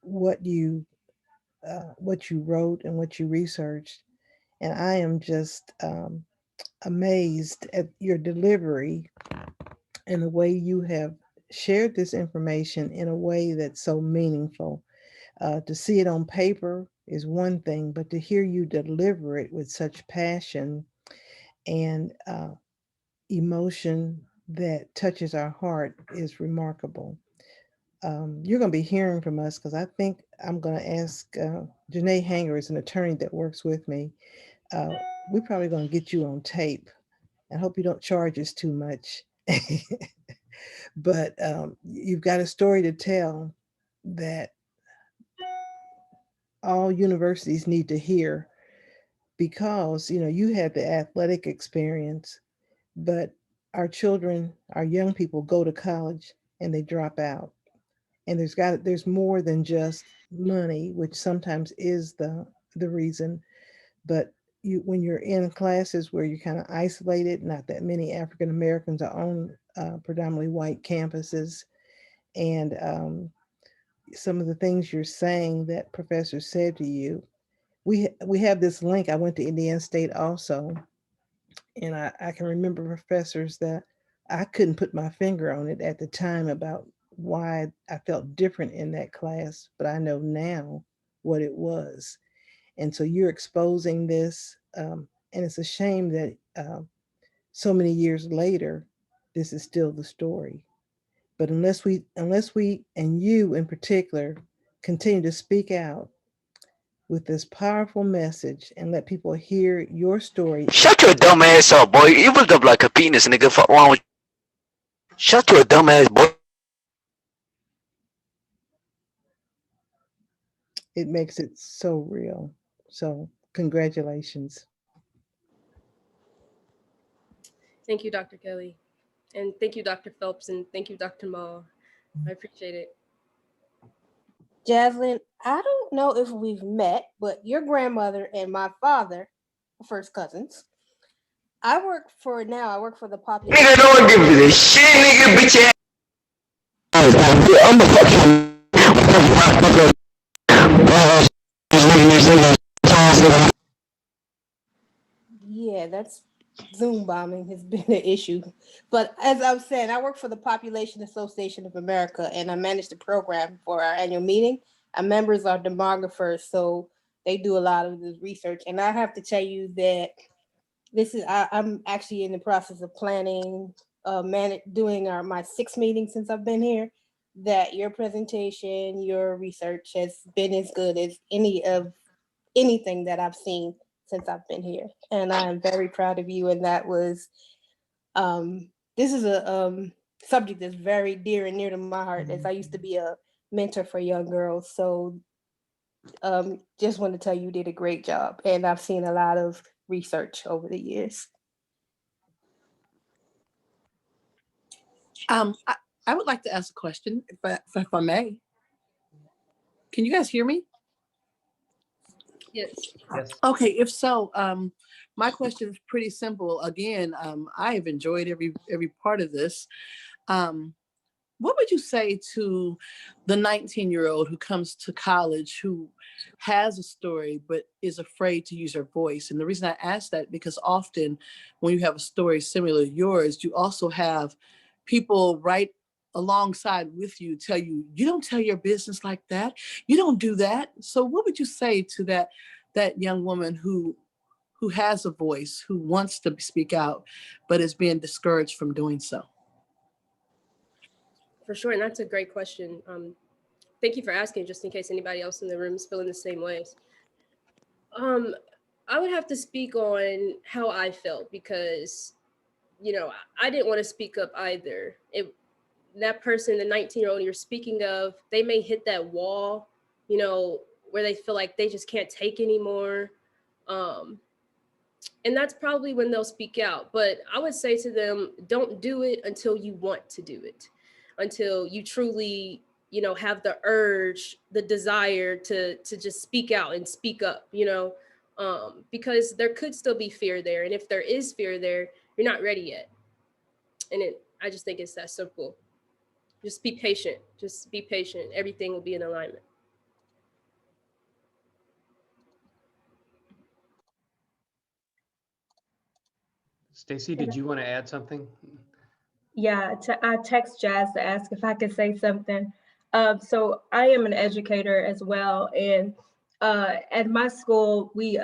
what you wrote and what you researched. And I am just amazed at your delivery and the way you have shared this information in a way that's so meaningful. To see it on paper is one thing, but to hear you deliver it with such passion and emotion that touches our heart is remarkable. you're going to be hearing from us, because I think I'm going to ask Janae Hanger is an attorney that works with me. We're probably going to get you on tape. I hope you don't charge us too much. But you've got a story to tell that all universities need to hear, because you had the athletic experience, but our children, our young people go to college and they drop out. And there's more than just money, which sometimes is the reason. But when you're in classes where you're kind of isolated, not that many African Americans are on predominantly white campuses, and some of the things you're saying that professors said to you, we have this link. I went to Indiana State also, and I can remember professors that I couldn't put my finger on it at the time about why I felt different in that class, but I know now what it was. And so you're exposing this, and it's a shame that so many years later, this is still the story. But unless we, and you in particular, continue to speak out with this powerful message and let people hear your story. Shut your dumb ass up, boy. You built up like a penis, nigga. Fuck wrong with you? Shut your dumb ass, boy. It makes it so real. So congratulations. Thank you, Dr. Kelly. And thank you, Dr. Phelps, and thank you, Dr. Ma. I appreciate it. Jazlyn, I don't know if we've met, but your grandmother and my father are first cousins. I work for the population. Nigga, don't give me this shit, nigga, bitch ass. I'm a fucking. Yeah, that's Zoom bombing has been an issue. But as I was saying, I work for the Population Association of America, and I manage the program for our annual meeting. Our members are demographers, so they do a lot of this research. And I have to tell you that I'm actually in the process of planning, doing my 6th meeting since I've been here. That your presentation, your research has been as good as anything that I've seen since I've been here, and I am very proud of you. And that was, this is a subject that's very dear and near to my heart, as I used to be a mentor for young girls. So just want to tell you did a great job, and I've seen a lot of research over the years. I would like to ask a question, if I may. Can you guys hear me? Yes. Yes. Okay, if so, my question is pretty simple. Again, I have enjoyed every part of this. What would you say to the 19-year-old who comes to college, who has a story but is afraid to use her voice? And the reason I ask that, because often when you have a story similar to yours, you also have people right alongside with you tell you, you don't tell your business like that. You don't do that. So what would you say to that young woman who has a voice, who wants to speak out, but is being discouraged from doing so? For sure, and that's a great question. Thank you for asking, just in case anybody else in the room is feeling the same ways. I would have to speak on how I felt, because, I didn't want to speak up either. That person, the 19-year-old you're speaking of, they may hit that wall, where they feel like they just can't take anymore. And that's probably when they'll speak out. But I would say to them, don't do it until you want to do it, until you truly, have the urge, the desire to just speak out and speak up, because there could still be fear there. And if there is fear there, you're not ready yet. And I just think it's that simple. Just be patient. Just be patient. Everything will be in alignment. Stacy, did you want to add something? Yeah, I text Jazz to ask if I could say something. So I am an educator as well, and at my school, we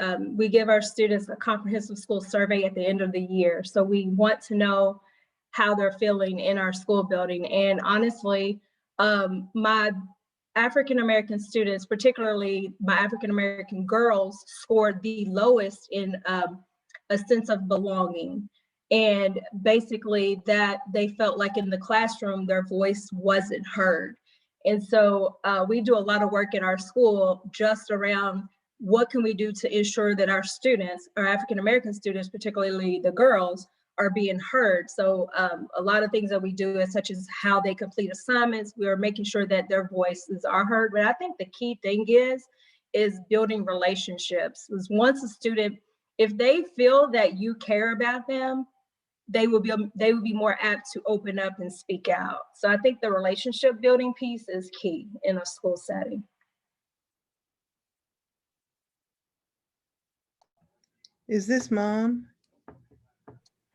give our students a comprehensive school survey at the end of the year. So we want to know how they're feeling in our school building. And honestly, My African-American students, particularly my African-American girls, scored the lowest in a sense of belonging. And basically that they felt like in the classroom, their voice wasn't heard. And so we do a lot of work in our school just around what can we do to ensure that our students, our African-American students, particularly the girls, are being heard. So a lot of things that we do is such as how they complete assignments. We are making sure that their voices are heard. But I think the key thing is building relationships. Because once a student, if they feel that you care about them, they will be more apt to open up and speak out. So I think the relationship building piece is key in a school setting. Is this Mom?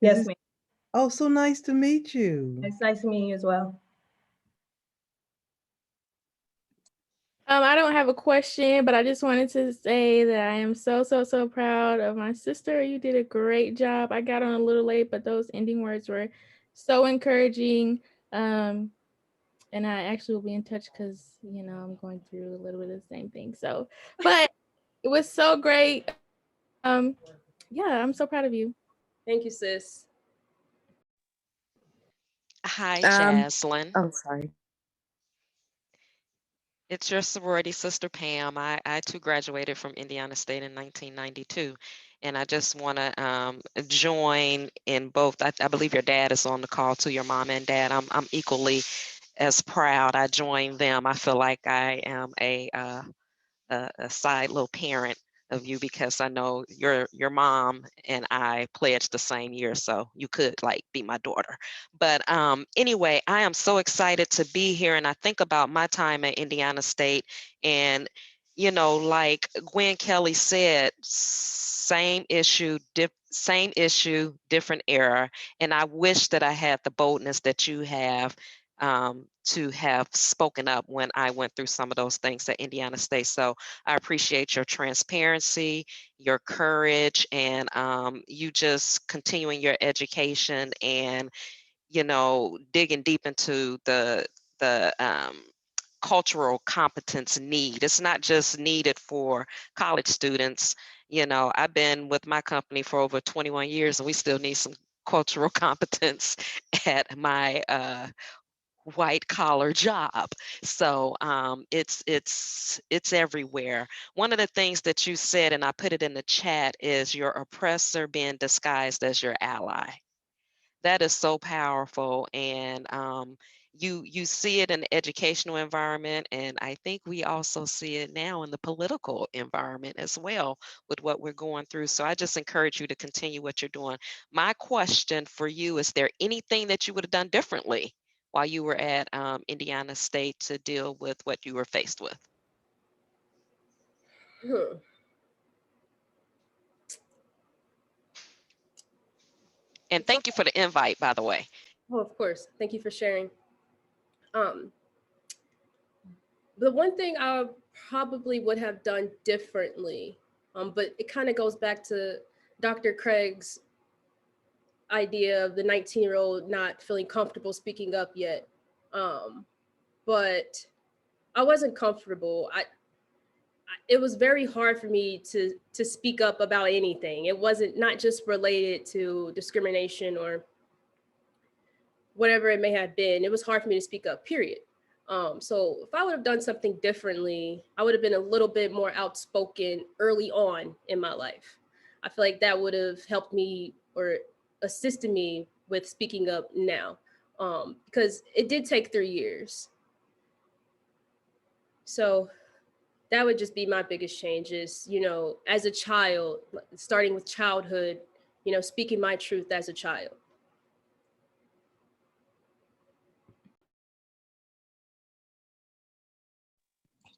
Yes, ma'am. Oh, so nice to meet you. It's nice meeting you as well. I don't have a question, but I just wanted to say that I am so proud of my sister. You did a great job. I got on a little late, but those ending words were so encouraging. And I actually will be in touch because, you know, I'm going through a little bit of the same thing. So, but it was so great. Yeah, I'm so proud of you. Thank you, sis. Hi, Jazlyn. I'm sorry. It's your sorority sister, Pam. I too graduated from Indiana State in 1992. And I just want to join in both. I believe your dad is on the call too, your mom and dad. I'm equally as proud. I joined them. I feel like I am a side little parent of you because I know your mom and I pledged the same year, so you could like be my daughter. But anyway, I am so excited to be here, and I think about my time at Indiana State, and you know, like Gwen Kelly said, same issue, different era, and I wish that I had the boldness that you have to have spoken up when I went through some of those things at Indiana State. So I appreciate your transparency, your courage, and you just continuing your education and, you know, digging deep into the cultural competence need. It's not just needed for college students. You know, I've been with my company for over 21 years and we still need some cultural competence at my white collar job. So it's everywhere. One of the things that you said, and I put it in the chat, is your oppressor being disguised as your ally. That is so powerful, and you see it in the educational environment, and I think we also see it now in the political environment as well with what we're going through. So I just encourage you to continue what you're doing. My question for you, is there anything that you would have done differently while you were at Indiana State to deal with what you were faced with? And thank you for the invite, by the way. Oh, of course. Thank you for sharing. The one thing I probably would have done differently, but it kind of goes back to Dr. Craig's idea of the 19-year-old not feeling comfortable speaking up yet. But I wasn't comfortable. It was very hard for me to speak up about anything. It wasn't not just related to discrimination or whatever it may have been. It was hard for me to speak up, period. So if I would have done something differently, I would have been a little bit more outspoken early on in my life. I feel like that would have helped me or assisted me with speaking up now, because it did take 3 years. So that would just be my biggest changes, you know, as a child, starting with childhood, you know, speaking my truth as a child.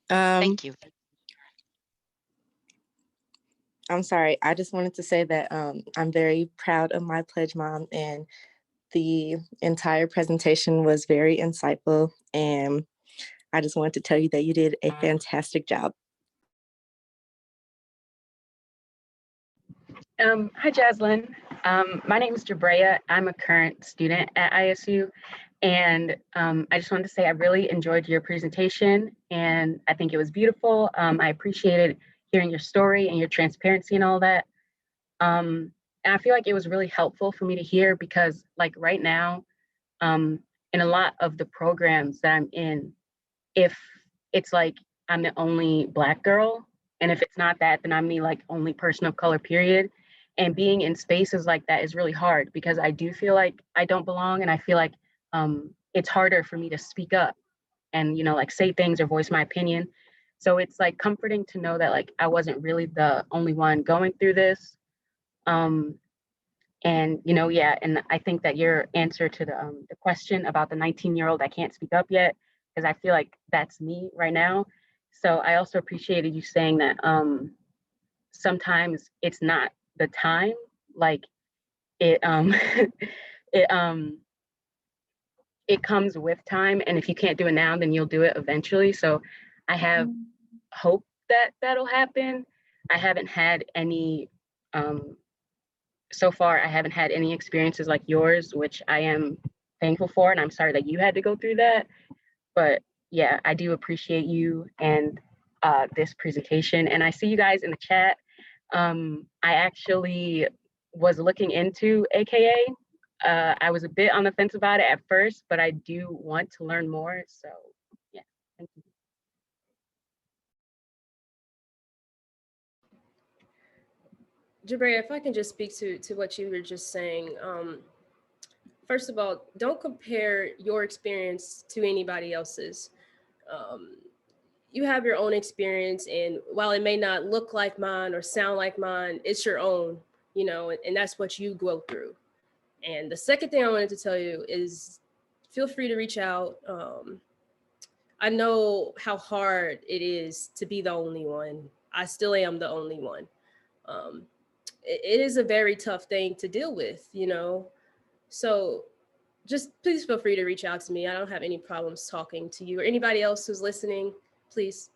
Thank you. I'm sorry. I just wanted to say that I'm very proud of my pledge mom, and the entire presentation was very insightful. And I just wanted to tell you that you did a fantastic job. Hi, Jazlyn. My name is Jabrea. I'm a current student at ISU, And I just wanted to say I really enjoyed your presentation, and I think it was beautiful. I appreciated hearing your story and your transparency and all that. And I feel like it was really helpful for me to hear because like right now, in a lot of the programs that I'm in, if it's like I'm the only Black girl, and if it's not that, then I'm the like only person of color, period. And being in spaces like that is really hard because I do feel like I don't belong, and I feel like it's harder for me to speak up and like say things or voice my opinion. So it's like comforting to know that like I wasn't really the only one going through this. And yeah, and I think that your answer to the question about the 19-year-old that can't speak up yet, because I feel like that's me right now. So I also appreciated you saying that sometimes it's not the time, like it it it comes with time, and if you can't do it now, then you'll do it eventually. So I have hope that that'll happen. I haven't had any so far, I haven't had any experiences like yours, which I am thankful for. And I'm sorry that you had to go through that. But yeah, I do appreciate you and this presentation. And I see you guys in the chat. I actually was looking into AKA. I was a bit on the fence about it at first, but I do want to learn more. So yeah, thank you. Jabrea, if I can just speak to what you were just saying. First of all, don't compare your experience to anybody else's. You have your own experience, and while it may not look like mine or sound like mine, it's your own, and that's what you go through. And the second thing I wanted to tell you is feel free to reach out. I know how hard it is to be the only one. I still am the only one. It is a very tough thing to deal with, So just please feel free to reach out to me. I don't have any problems talking to you or anybody else who's listening, please.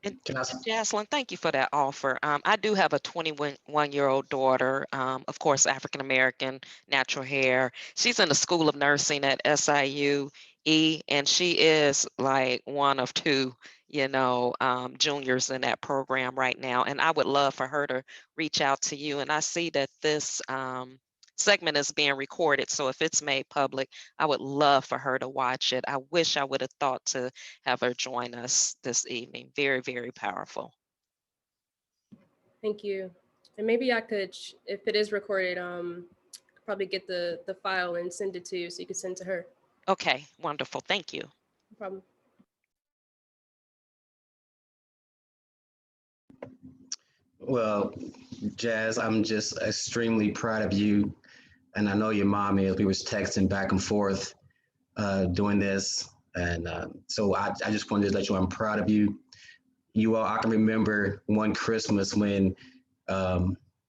And Jazlyn, thank you for that offer. I do have a 21-year-old daughter, of course, African American, natural hair. She's in the School of Nursing at SIU, and she is like one of two, juniors in that program right now. And I would love for her to reach out to you. And I see that this segment is being recorded. So if it's made public, I would love for her to watch it. I wish I would have thought to have her join us this evening. Very, very powerful. Thank you. And maybe I could, if it is recorded, probably get the file and send it to you so you could send to her. Okay, wonderful. Thank you. No problem. Well, Jazz, I'm just extremely proud of you. And I know your mom is. We was texting back and forth doing this. And so I just wanted to let you know I'm proud of you. You all, I can remember one Christmas when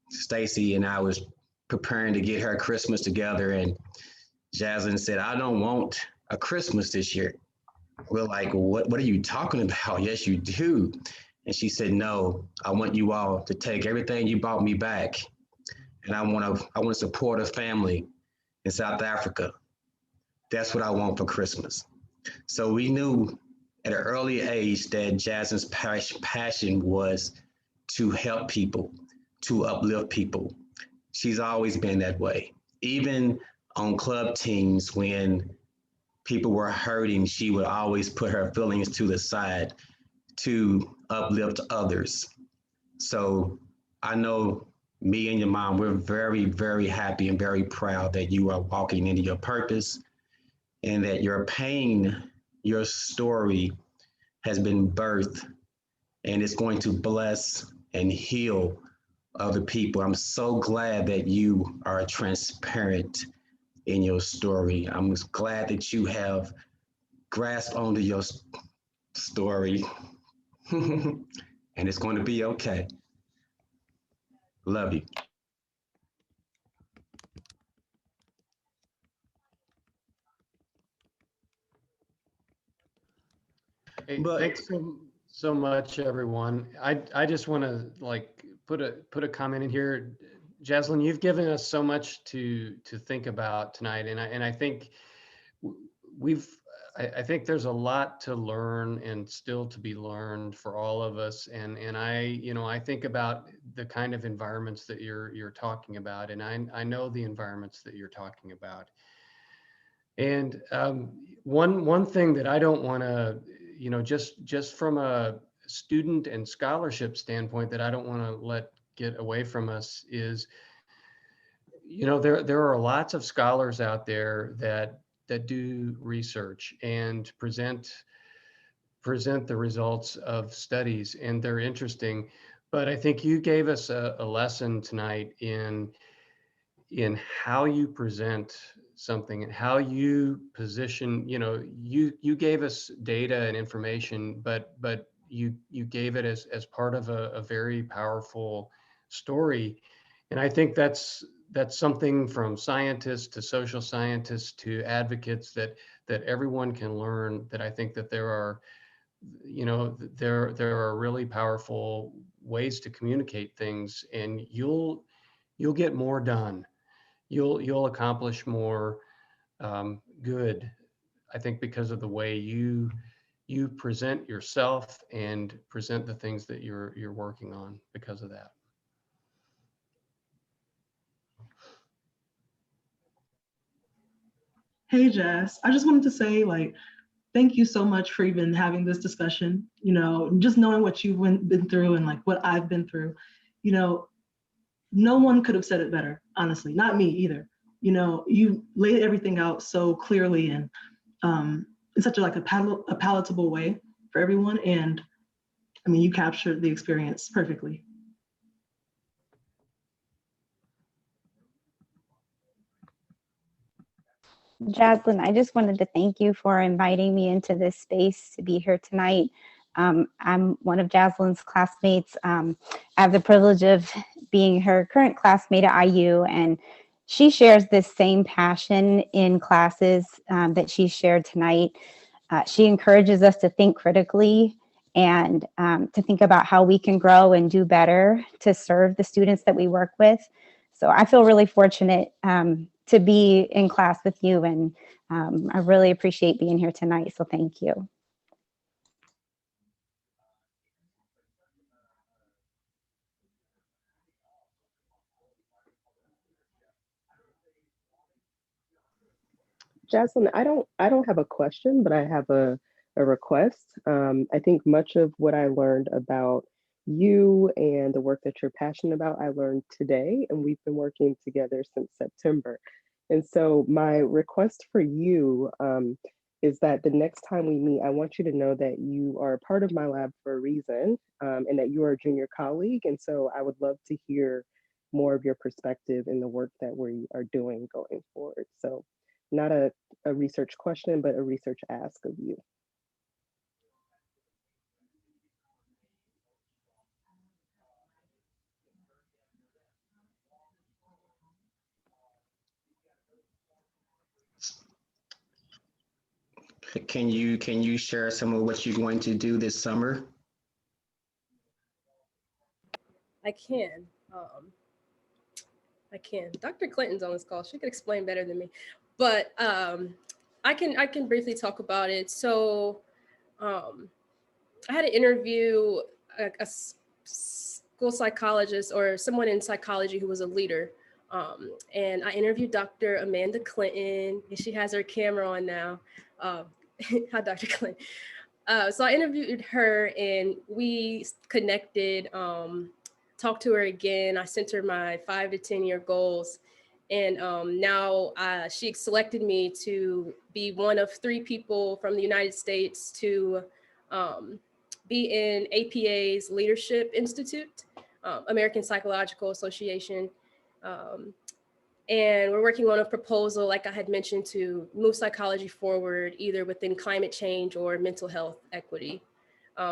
Stacy and I was preparing to get her Christmas together, and Jazlyn said, I don't want a Christmas this year. We're like, what are you talking about? Yes, you do. And she said, no, I want you all to take everything you bought me back, and I want to support a family in South Africa. That's what I want for Christmas. So we knew at an early age that Jazlyn's passion was to help people, to uplift people. She's always been that way. Even on club teams, when people were hurting, she would always put her feelings to the side to uplift others. So I know me and your mom, we're very, very happy and very proud that you are walking into your purpose, and that your pain, your story has been birthed, and it's going to bless and heal other people. I'm so glad that you are transparent in your story. I'm glad that you have grasped onto your story and it's going to be okay. Love you. Hey, thanks so much, everyone. I just want to like put a comment in here. Jazlyn, you've given us so much to think about tonight, and I think we've I think there's a lot to learn and still to be learned for all of us. And I think about the kind of environments that you're talking about, and I know the environments that you're talking about. And one thing that I don't want to, just from a student and scholarship standpoint, that I don't want to let get away from us is, there are lots of scholars out there that do research and present the results of studies, and they're interesting. But I think you gave us a lesson tonight in how you present something and how you position. You gave us data and information, but you gave it as part of a very powerful story. And I think that's something from scientists to social scientists to advocates that everyone can learn. That I think that there are really powerful ways to communicate things, and you'll get more done. You'll accomplish more good, I think, because of the way you present yourself and present the things that you're working on because of that. Hey, Jess, I just wanted to say, thank you so much for even having this discussion. Just knowing what you've been through and what I've been through, no one could have said it better, honestly, not me either. You laid everything out so clearly and in such a palatable way for everyone. And I mean, you captured the experience perfectly. Jazlyn, I just wanted to thank you for inviting me into this space to be here tonight. I'm one of Jazlyn's classmates. I have the privilege of being her current classmate at IU, and she shares this same passion in classes that she shared tonight. She encourages us to think critically and to think about how we can grow and do better to serve the students that we work with. So I feel really fortunate to be in class with you, and I really appreciate being here tonight, so thank you. Jazlyn, I don't have a question, but I have a request. I think much of what I learned about you and the work that you're passionate about, I learned today, and we've been working together since September. And so my request for you is that the next time we meet, I want you to know that you are a part of my lab for a reason, and that you are a junior colleague. And so I would love to hear more of your perspective in the work that we are doing going forward. So not a research question, but a research ask of you. Can you share some of what you're going to do this summer? I can. Dr. Clinton's on this call. She could explain better than me, but I can briefly talk about it. So I had an interview, a school psychologist or someone in psychology who was a leader. And I interviewed Dr. Amanda Clinton, and she has her camera on now. Hi, Dr. Clinton. So I interviewed her, and we connected, talked to her again. I sent her my 5 to 10 year goals. And now she selected me to be one of 3 people from the United States to be in APA's Leadership Institute, American Psychological Association. And we're working on a proposal, like I had mentioned, to move psychology forward, either within climate change or mental health equity.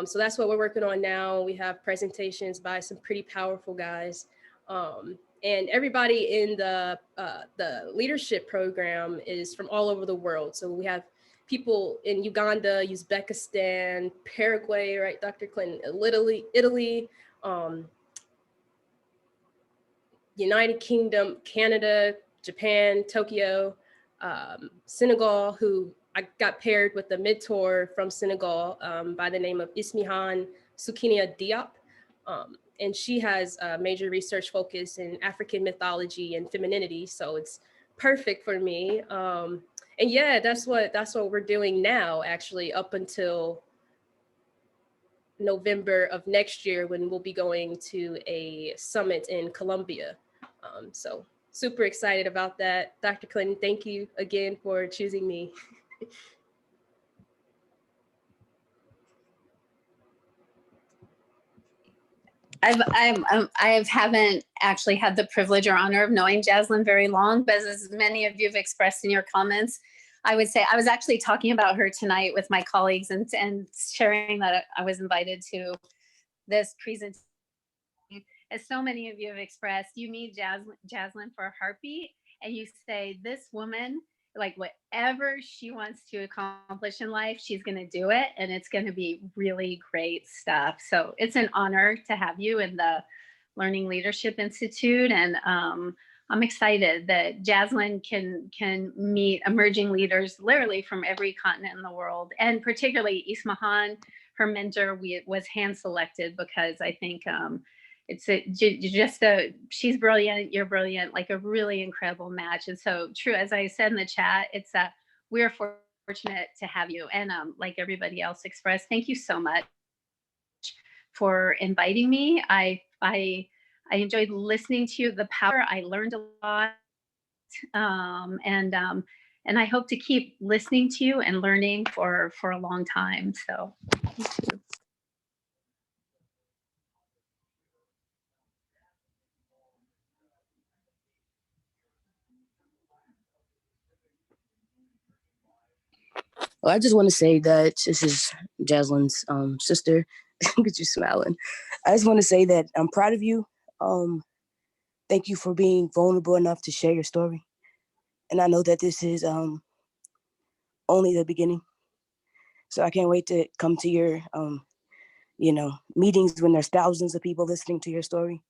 So that's what we're working on now. We have presentations by some pretty powerful guys. And everybody in the leadership program is from all over the world. So we have people in Uganda, Uzbekistan, Paraguay, right, Dr. Clinton, Italy, United Kingdom, Canada, Japan, Tokyo, Senegal, who I got paired with a mentor from Senegal by the name of Ismihan Soukinia Diop. And she has a major research focus in African mythology and femininity. So it's perfect for me. And yeah, that's what we're doing now, actually, up until November of next year, when we'll be going to a summit in Colombia. So super excited about that. Dr. Clinton, thank you again for choosing me. I haven't actually had the privilege or honor of knowing Jazlyn very long, but as many of you have expressed in your comments, I would say I was actually talking about her tonight with my colleagues and sharing that I was invited to this presentation. As so many of you have expressed, you meet Jazlyn for a heartbeat, and you say, this woman, like whatever she wants to accomplish in life, she's going to do it, and it's going to be really great stuff. So it's an honor to have you in the Learning Leadership Institute, and I'm excited that Jazlyn can meet emerging leaders literally from every continent in the world, and particularly Ismahan, her mentor, was hand selected because I think she's brilliant, you're brilliant, like a really incredible match. And so true, as I said in the chat, it's we're fortunate to have you. And like everybody else expressed, thank you so much for inviting me. I enjoyed listening to you, the power, I learned a lot. And I hope to keep listening to you and learning for a long time. So thank you. Well, I just want to say that this is Jazlyn's sister. Look at you smiling. I just want to say that I'm proud of you. Thank you for being vulnerable enough to share your story. And I know that this is only the beginning. So I can't wait to come to your, meetings when there's thousands of people listening to your story.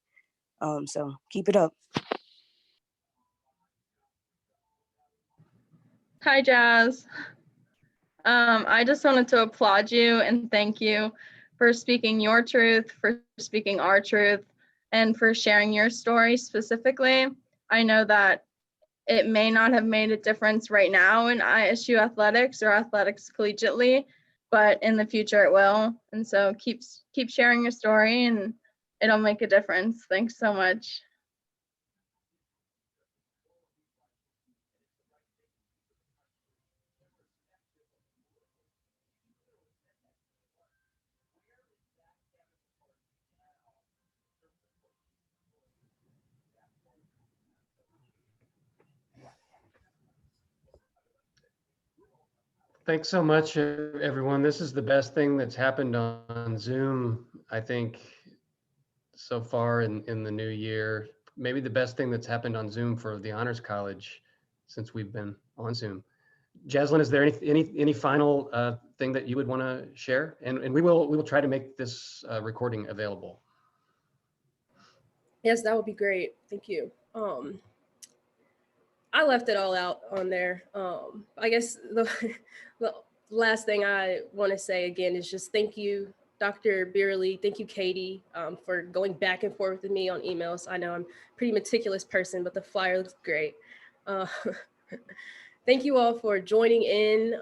So keep it up. Hi, Jazz. I just wanted to applaud you and thank you for speaking your truth, for speaking our truth, and for sharing your story specifically. I know that it may not have made a difference right now in ISU athletics or athletics collegiately, but in the future it will. And so keep sharing your story and it'll make a difference. Thanks so much. Thanks so much, everyone. This is the best thing that's happened on Zoom, I think, so far in the new year. Maybe the best thing that's happened on Zoom for the Honors College since we've been on Zoom. Jazlyn, is there any final thing that you would want to share? And we will try to make this recording available. Yes, that would be great. Thank you. I left it all out on there. I guess the last thing I want to say again is just thank you, Dr. Beerley. Thank you, Katie, for going back and forth with me on emails. I know I'm a pretty meticulous person, but the flyer looks great. Thank you all for joining in.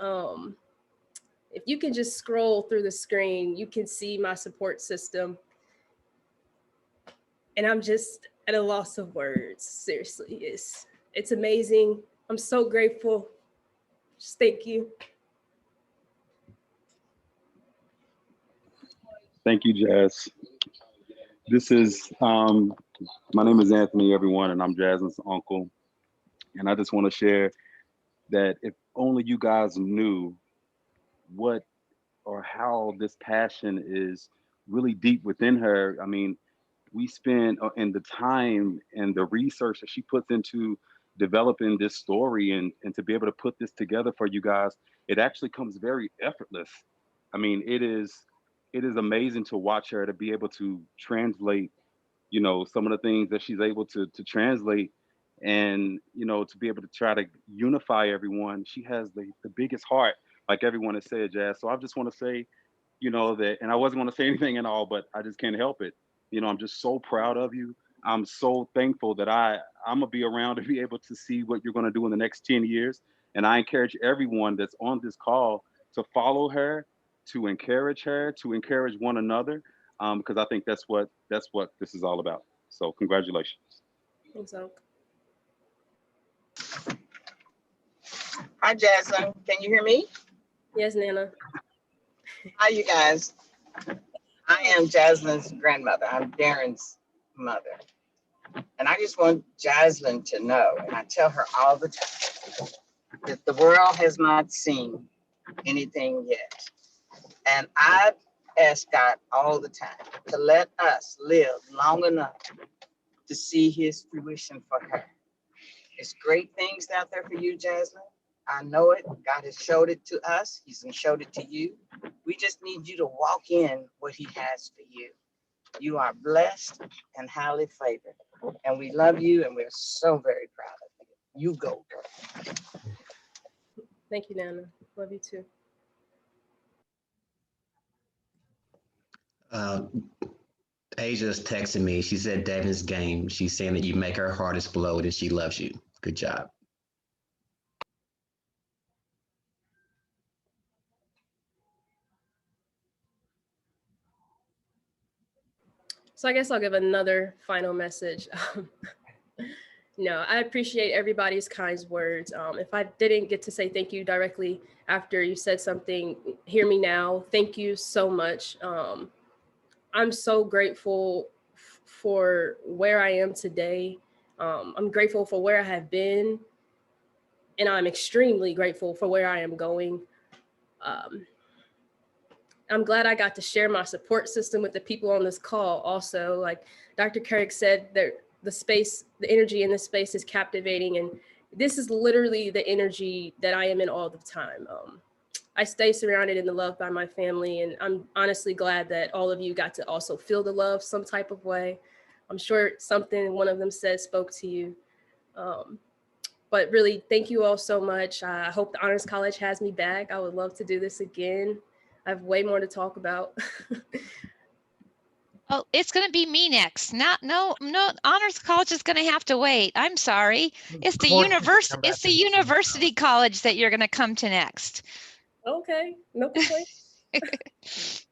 If you can just scroll through the screen, you can see my support system. And I'm just at a loss of words. Seriously, it's amazing. I'm so grateful. Just thank you. Thank you, Jazz. This is, my name is Anthony, everyone, and I'm Jazlyn's uncle. And I just want to share that if only you guys knew what or how this passion is really deep within her. I mean, we spend in the time and the research that she puts into developing this story and to be able to put this together for you guys, it actually comes very effortless. I mean, it is amazing to watch her, to be able to translate you know, some of the things that she's able to translate, and you know, to be able to try to unify everyone. She has the biggest heart, like everyone has said, Jazz. So I just want to say, you know, that, and I wasn't going to say anything at all, but I just can't help it. You know, I'm just so proud of you. I'm so thankful that I'm gonna be around to be able to see what you're gonna do in the next 10 years. And I encourage everyone that's on this call to follow her, to encourage one another, because I think that's what this is all about. So congratulations. Thanks, Unc. Hi, Jazlyn. Can you hear me? Yes, Nana. Hi, you guys. I am Jazlyn's grandmother. I'm Darren's mother. And I just want Jazlyn to know, and I tell her all the time, that the world has not seen anything yet. And I ask God all the time to let us live long enough to see his fruition for her. There's great things out there for you, Jazlyn. I know it. God has showed it to us. He's showed it to you. We just need you to walk in what he has for you. You are blessed and highly favored. And we love you, and we're so very proud of you. You go, girl. Thank you, Nana. Love you too. Asia's texting me. She said Devin's game. She's saying that you make her heart explode and she loves you. Good job. So I guess I'll give another final message. No, I appreciate everybody's kind words. If I didn't get to say thank you directly after you said something, hear me now. Thank you so much. I'm so grateful for where I am today. I'm grateful for where I have been, and I'm extremely grateful for where I am going. I'm glad I got to share my support system with the people on this call also. Like Dr. Carrick said, the space, the energy in this space is captivating. And this is literally the energy that I am in all the time. I stay surrounded in the love by my family. And I'm honestly glad that all of you got to also feel the love some type of way. I'm sure something one of them said spoke to you. But really, thank you all so much. I hope the Honors College has me back. I would love to do this again. I have way more to talk about. Oh, it's going to be me next. No, Honors College is going to have to wait. I'm sorry. It's the university college that you're going to come to next. Okay, no complaints.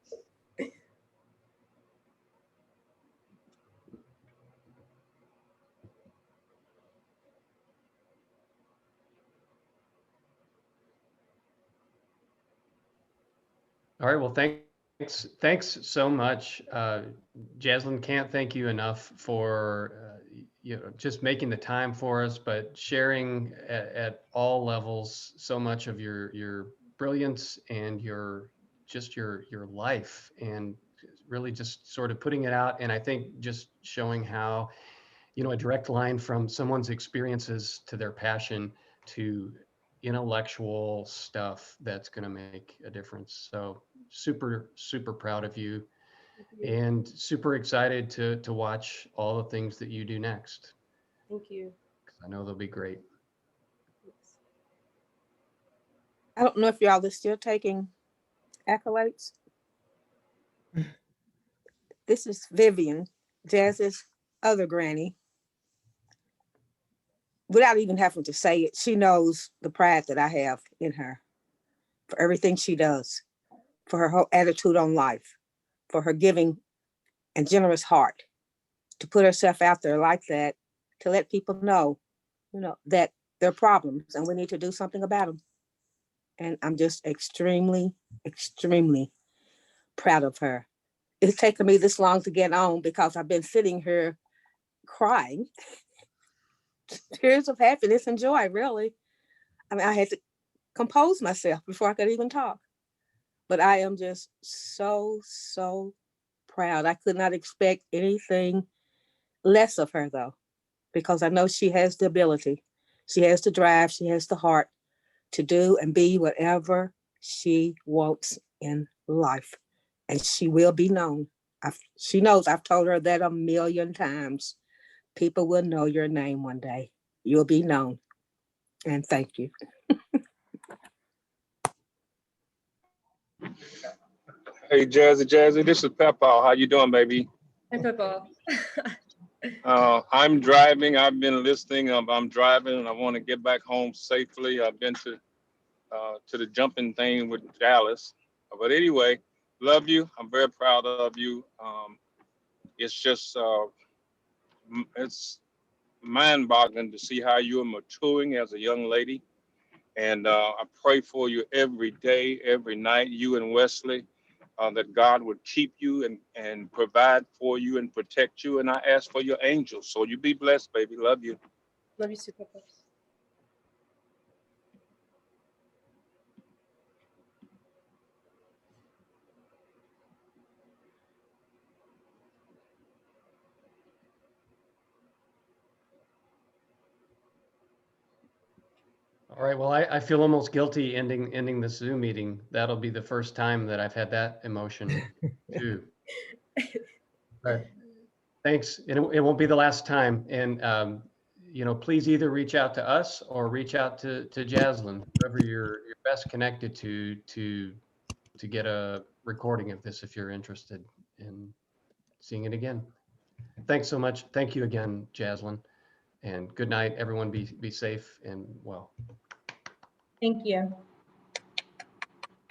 All right, well, thanks so much. Jazlyn, can't thank you enough for just making the time for us, but sharing at all levels so much of your brilliance and your life, and really just sort of putting it out. And I think just showing how, a direct line from someone's experiences to their passion to intellectual stuff that's going to make a difference. So super proud of you, and super excited to watch all the things that you do next. Thank you. I know they'll be great. I don't know if y'all are still taking accolades. This is Vivian, Jazz's other granny. Without even having to say it, she knows the pride that I have in her for everything she does, for her whole attitude on life, for her giving and generous heart, to put herself out there like that, to let people know, that there are problems and we need to do something about them. And I'm just extremely proud of her. It's taken me this long to get on because I've been sitting here crying. Tears of happiness and joy, really. I mean, I had to compose myself before I could even talk. But I am just so proud. I could not expect anything less of her, though, because I know she has the ability. She has the drive. She has the heart to do and be whatever she wants in life. And she will be known She knows I've told her that a million times. People will know your name one day. You'll be known. And thank you. Hey, Jazzy, this is Peppa. How you doing, baby? Hey, Pippa. I'm driving. I've been listening. I'm driving, and I want to get back home safely. I've been to the jumping thing with Dallas, but anyway, love you. I'm very proud of you. It's just it's mind-boggling to see how you're maturing as a young lady, and I pray for you every day, every night. You and Wesley. That God would keep you and provide for you and protect you. And I ask for your angels. So you be blessed, baby. Love you. Love you too, Papa. All right, well, I feel almost guilty ending the Zoom meeting. That'll be the first time that I've had that emotion too. But thanks, and it won't be the last time. And you know, please either reach out to us or reach out to Jazlyn, whoever you're best connected to get a recording of this if you're interested in seeing it again. Thanks so much. Thank you again, Jazlyn, and good night, everyone. Be safe and well. Thank you.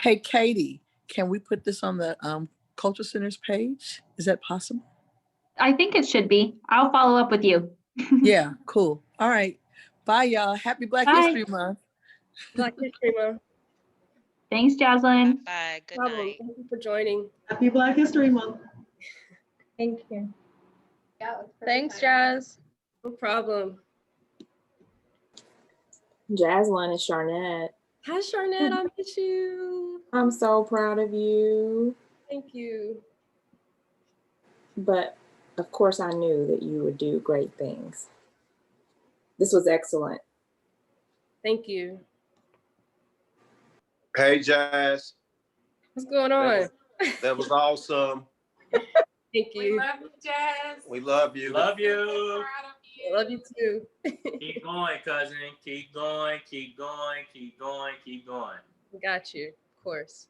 Hey, Katie, can we put this on the Culture Center's page? Is that possible? I think it should be. I'll follow up with you. Yeah, cool. All right. Bye, y'all. Happy Black Bye. History Month. Black History Month. Thanks, Jazlyn. Bye. Good Problem. night. Thank you for joining. Happy Black History Month. Thank you. Thanks, Jazz. No problem. Jazlyn and Sharnette. Hi, Sharnette. I miss you. I'm so proud of you. Thank you. But of course, I knew that you would do great things. This was excellent. Thank you. Hey, Jazz. What's going on? That was awesome. Thank you. We love you, Jazz. We love you. Love you. I love you too. Keep going, cousin. Keep going, keep going, keep going, keep going. Got you, of course.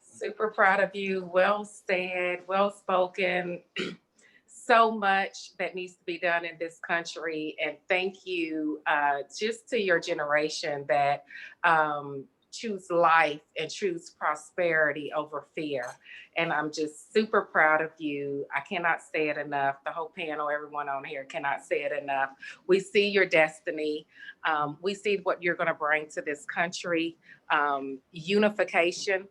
Super proud of you. Well said, well spoken. So much that needs to be done in this country. And thank you just to your generation that choose life and choose prosperity over fear. And I'm just super proud of you. I cannot say it enough. The whole panel, everyone on here cannot say it enough. We see your destiny. We see what you're going to bring to this country, unification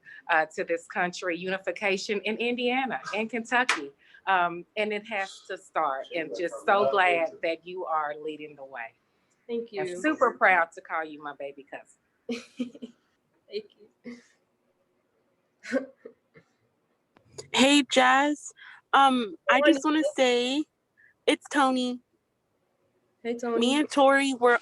to this country, unification in Indiana and Kentucky. And it has to start. And just so glad that you are leading the way. Thank you. I'm super proud to call you my baby cousin. Thank you. Hey, Jazz. I just want to say it's Tony. Hey, Tony. Me and Tori were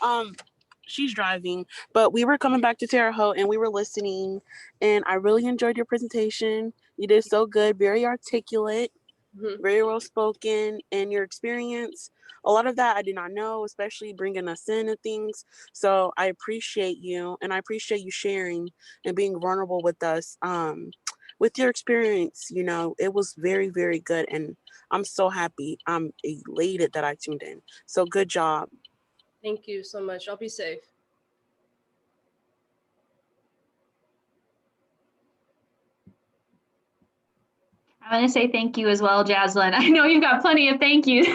she's driving, but we were coming back to Terre Haute and we were listening, and I really enjoyed your presentation. You did so good, very articulate, very well spoken, and your experience. A lot of that I did not know, especially bringing us into things. So I appreciate you, and I appreciate you sharing and being vulnerable with us. With your experience, you know, it was very, very good, and I'm so happy. I'm elated that I tuned in. So good job. Thank you so much. I'll be safe. I want to say thank you as well, Jazlyn. I know you've got plenty of thank yous,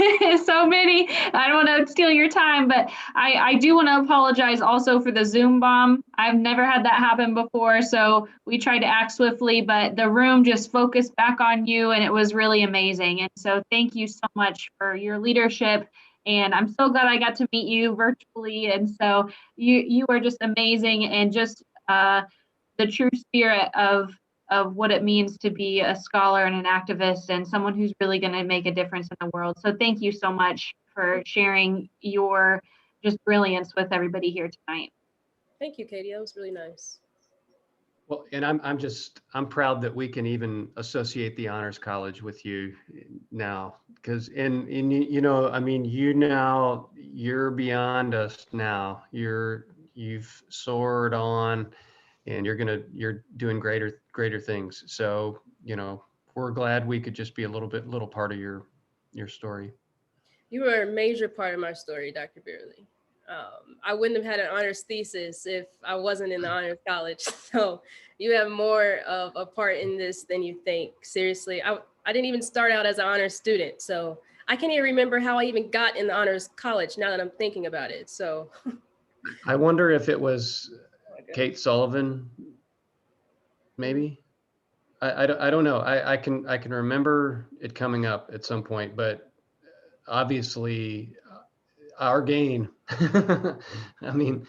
so many. I don't want to steal your time, but I do want to apologize also for the Zoom bomb. I've never had that happen before, so we tried to act swiftly, but the room just focused back on you, and it was really amazing. And so thank you so much for your leadership. And I'm so glad I got to meet you virtually. And so you are just amazing, and just the true spirit of what it means to be a scholar and an activist and someone who's really going to make a difference in the world. So thank you so much for sharing your just brilliance with everybody here tonight. Thank you, Katie. That was really nice. Well, and I'm proud that we can even associate the Honors College with you now, because I mean, you're beyond us now. You've soared on, and you're doing greater things. So, we're glad we could just be a little part of your story. You were a major part of my story, Dr. Beerley. I wouldn't have had an honors thesis if I wasn't in the honors college. So you have more of a part in this than you think. Seriously, I didn't even start out as an honors student. So I can't even remember how I even got in the honors college now that I'm thinking about it. So I wonder if it was Kate Sullivan, maybe. I don't know. I can remember it coming up at some point, but obviously our gain. I mean,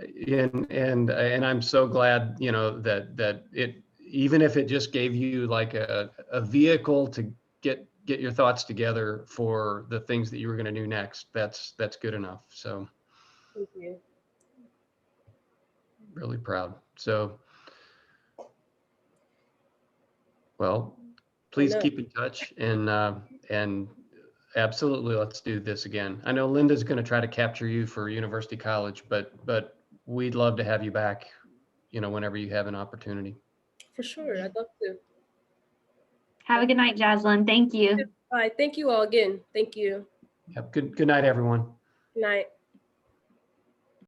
and I'm so glad, that it, even if it just gave you like a vehicle to get your thoughts together for the things that you were going to do next, that's good enough. So thank you. Really proud. So, well, please keep in touch, and absolutely, let's do this again. I know Linda's going to try to capture you for University College, but we'd love to have you back, whenever you have an opportunity. For sure, I'd love to. Have a good night, Jazlyn. Thank you. Bye. Thank you all again. Thank you. Yep. Good night, everyone. Good night.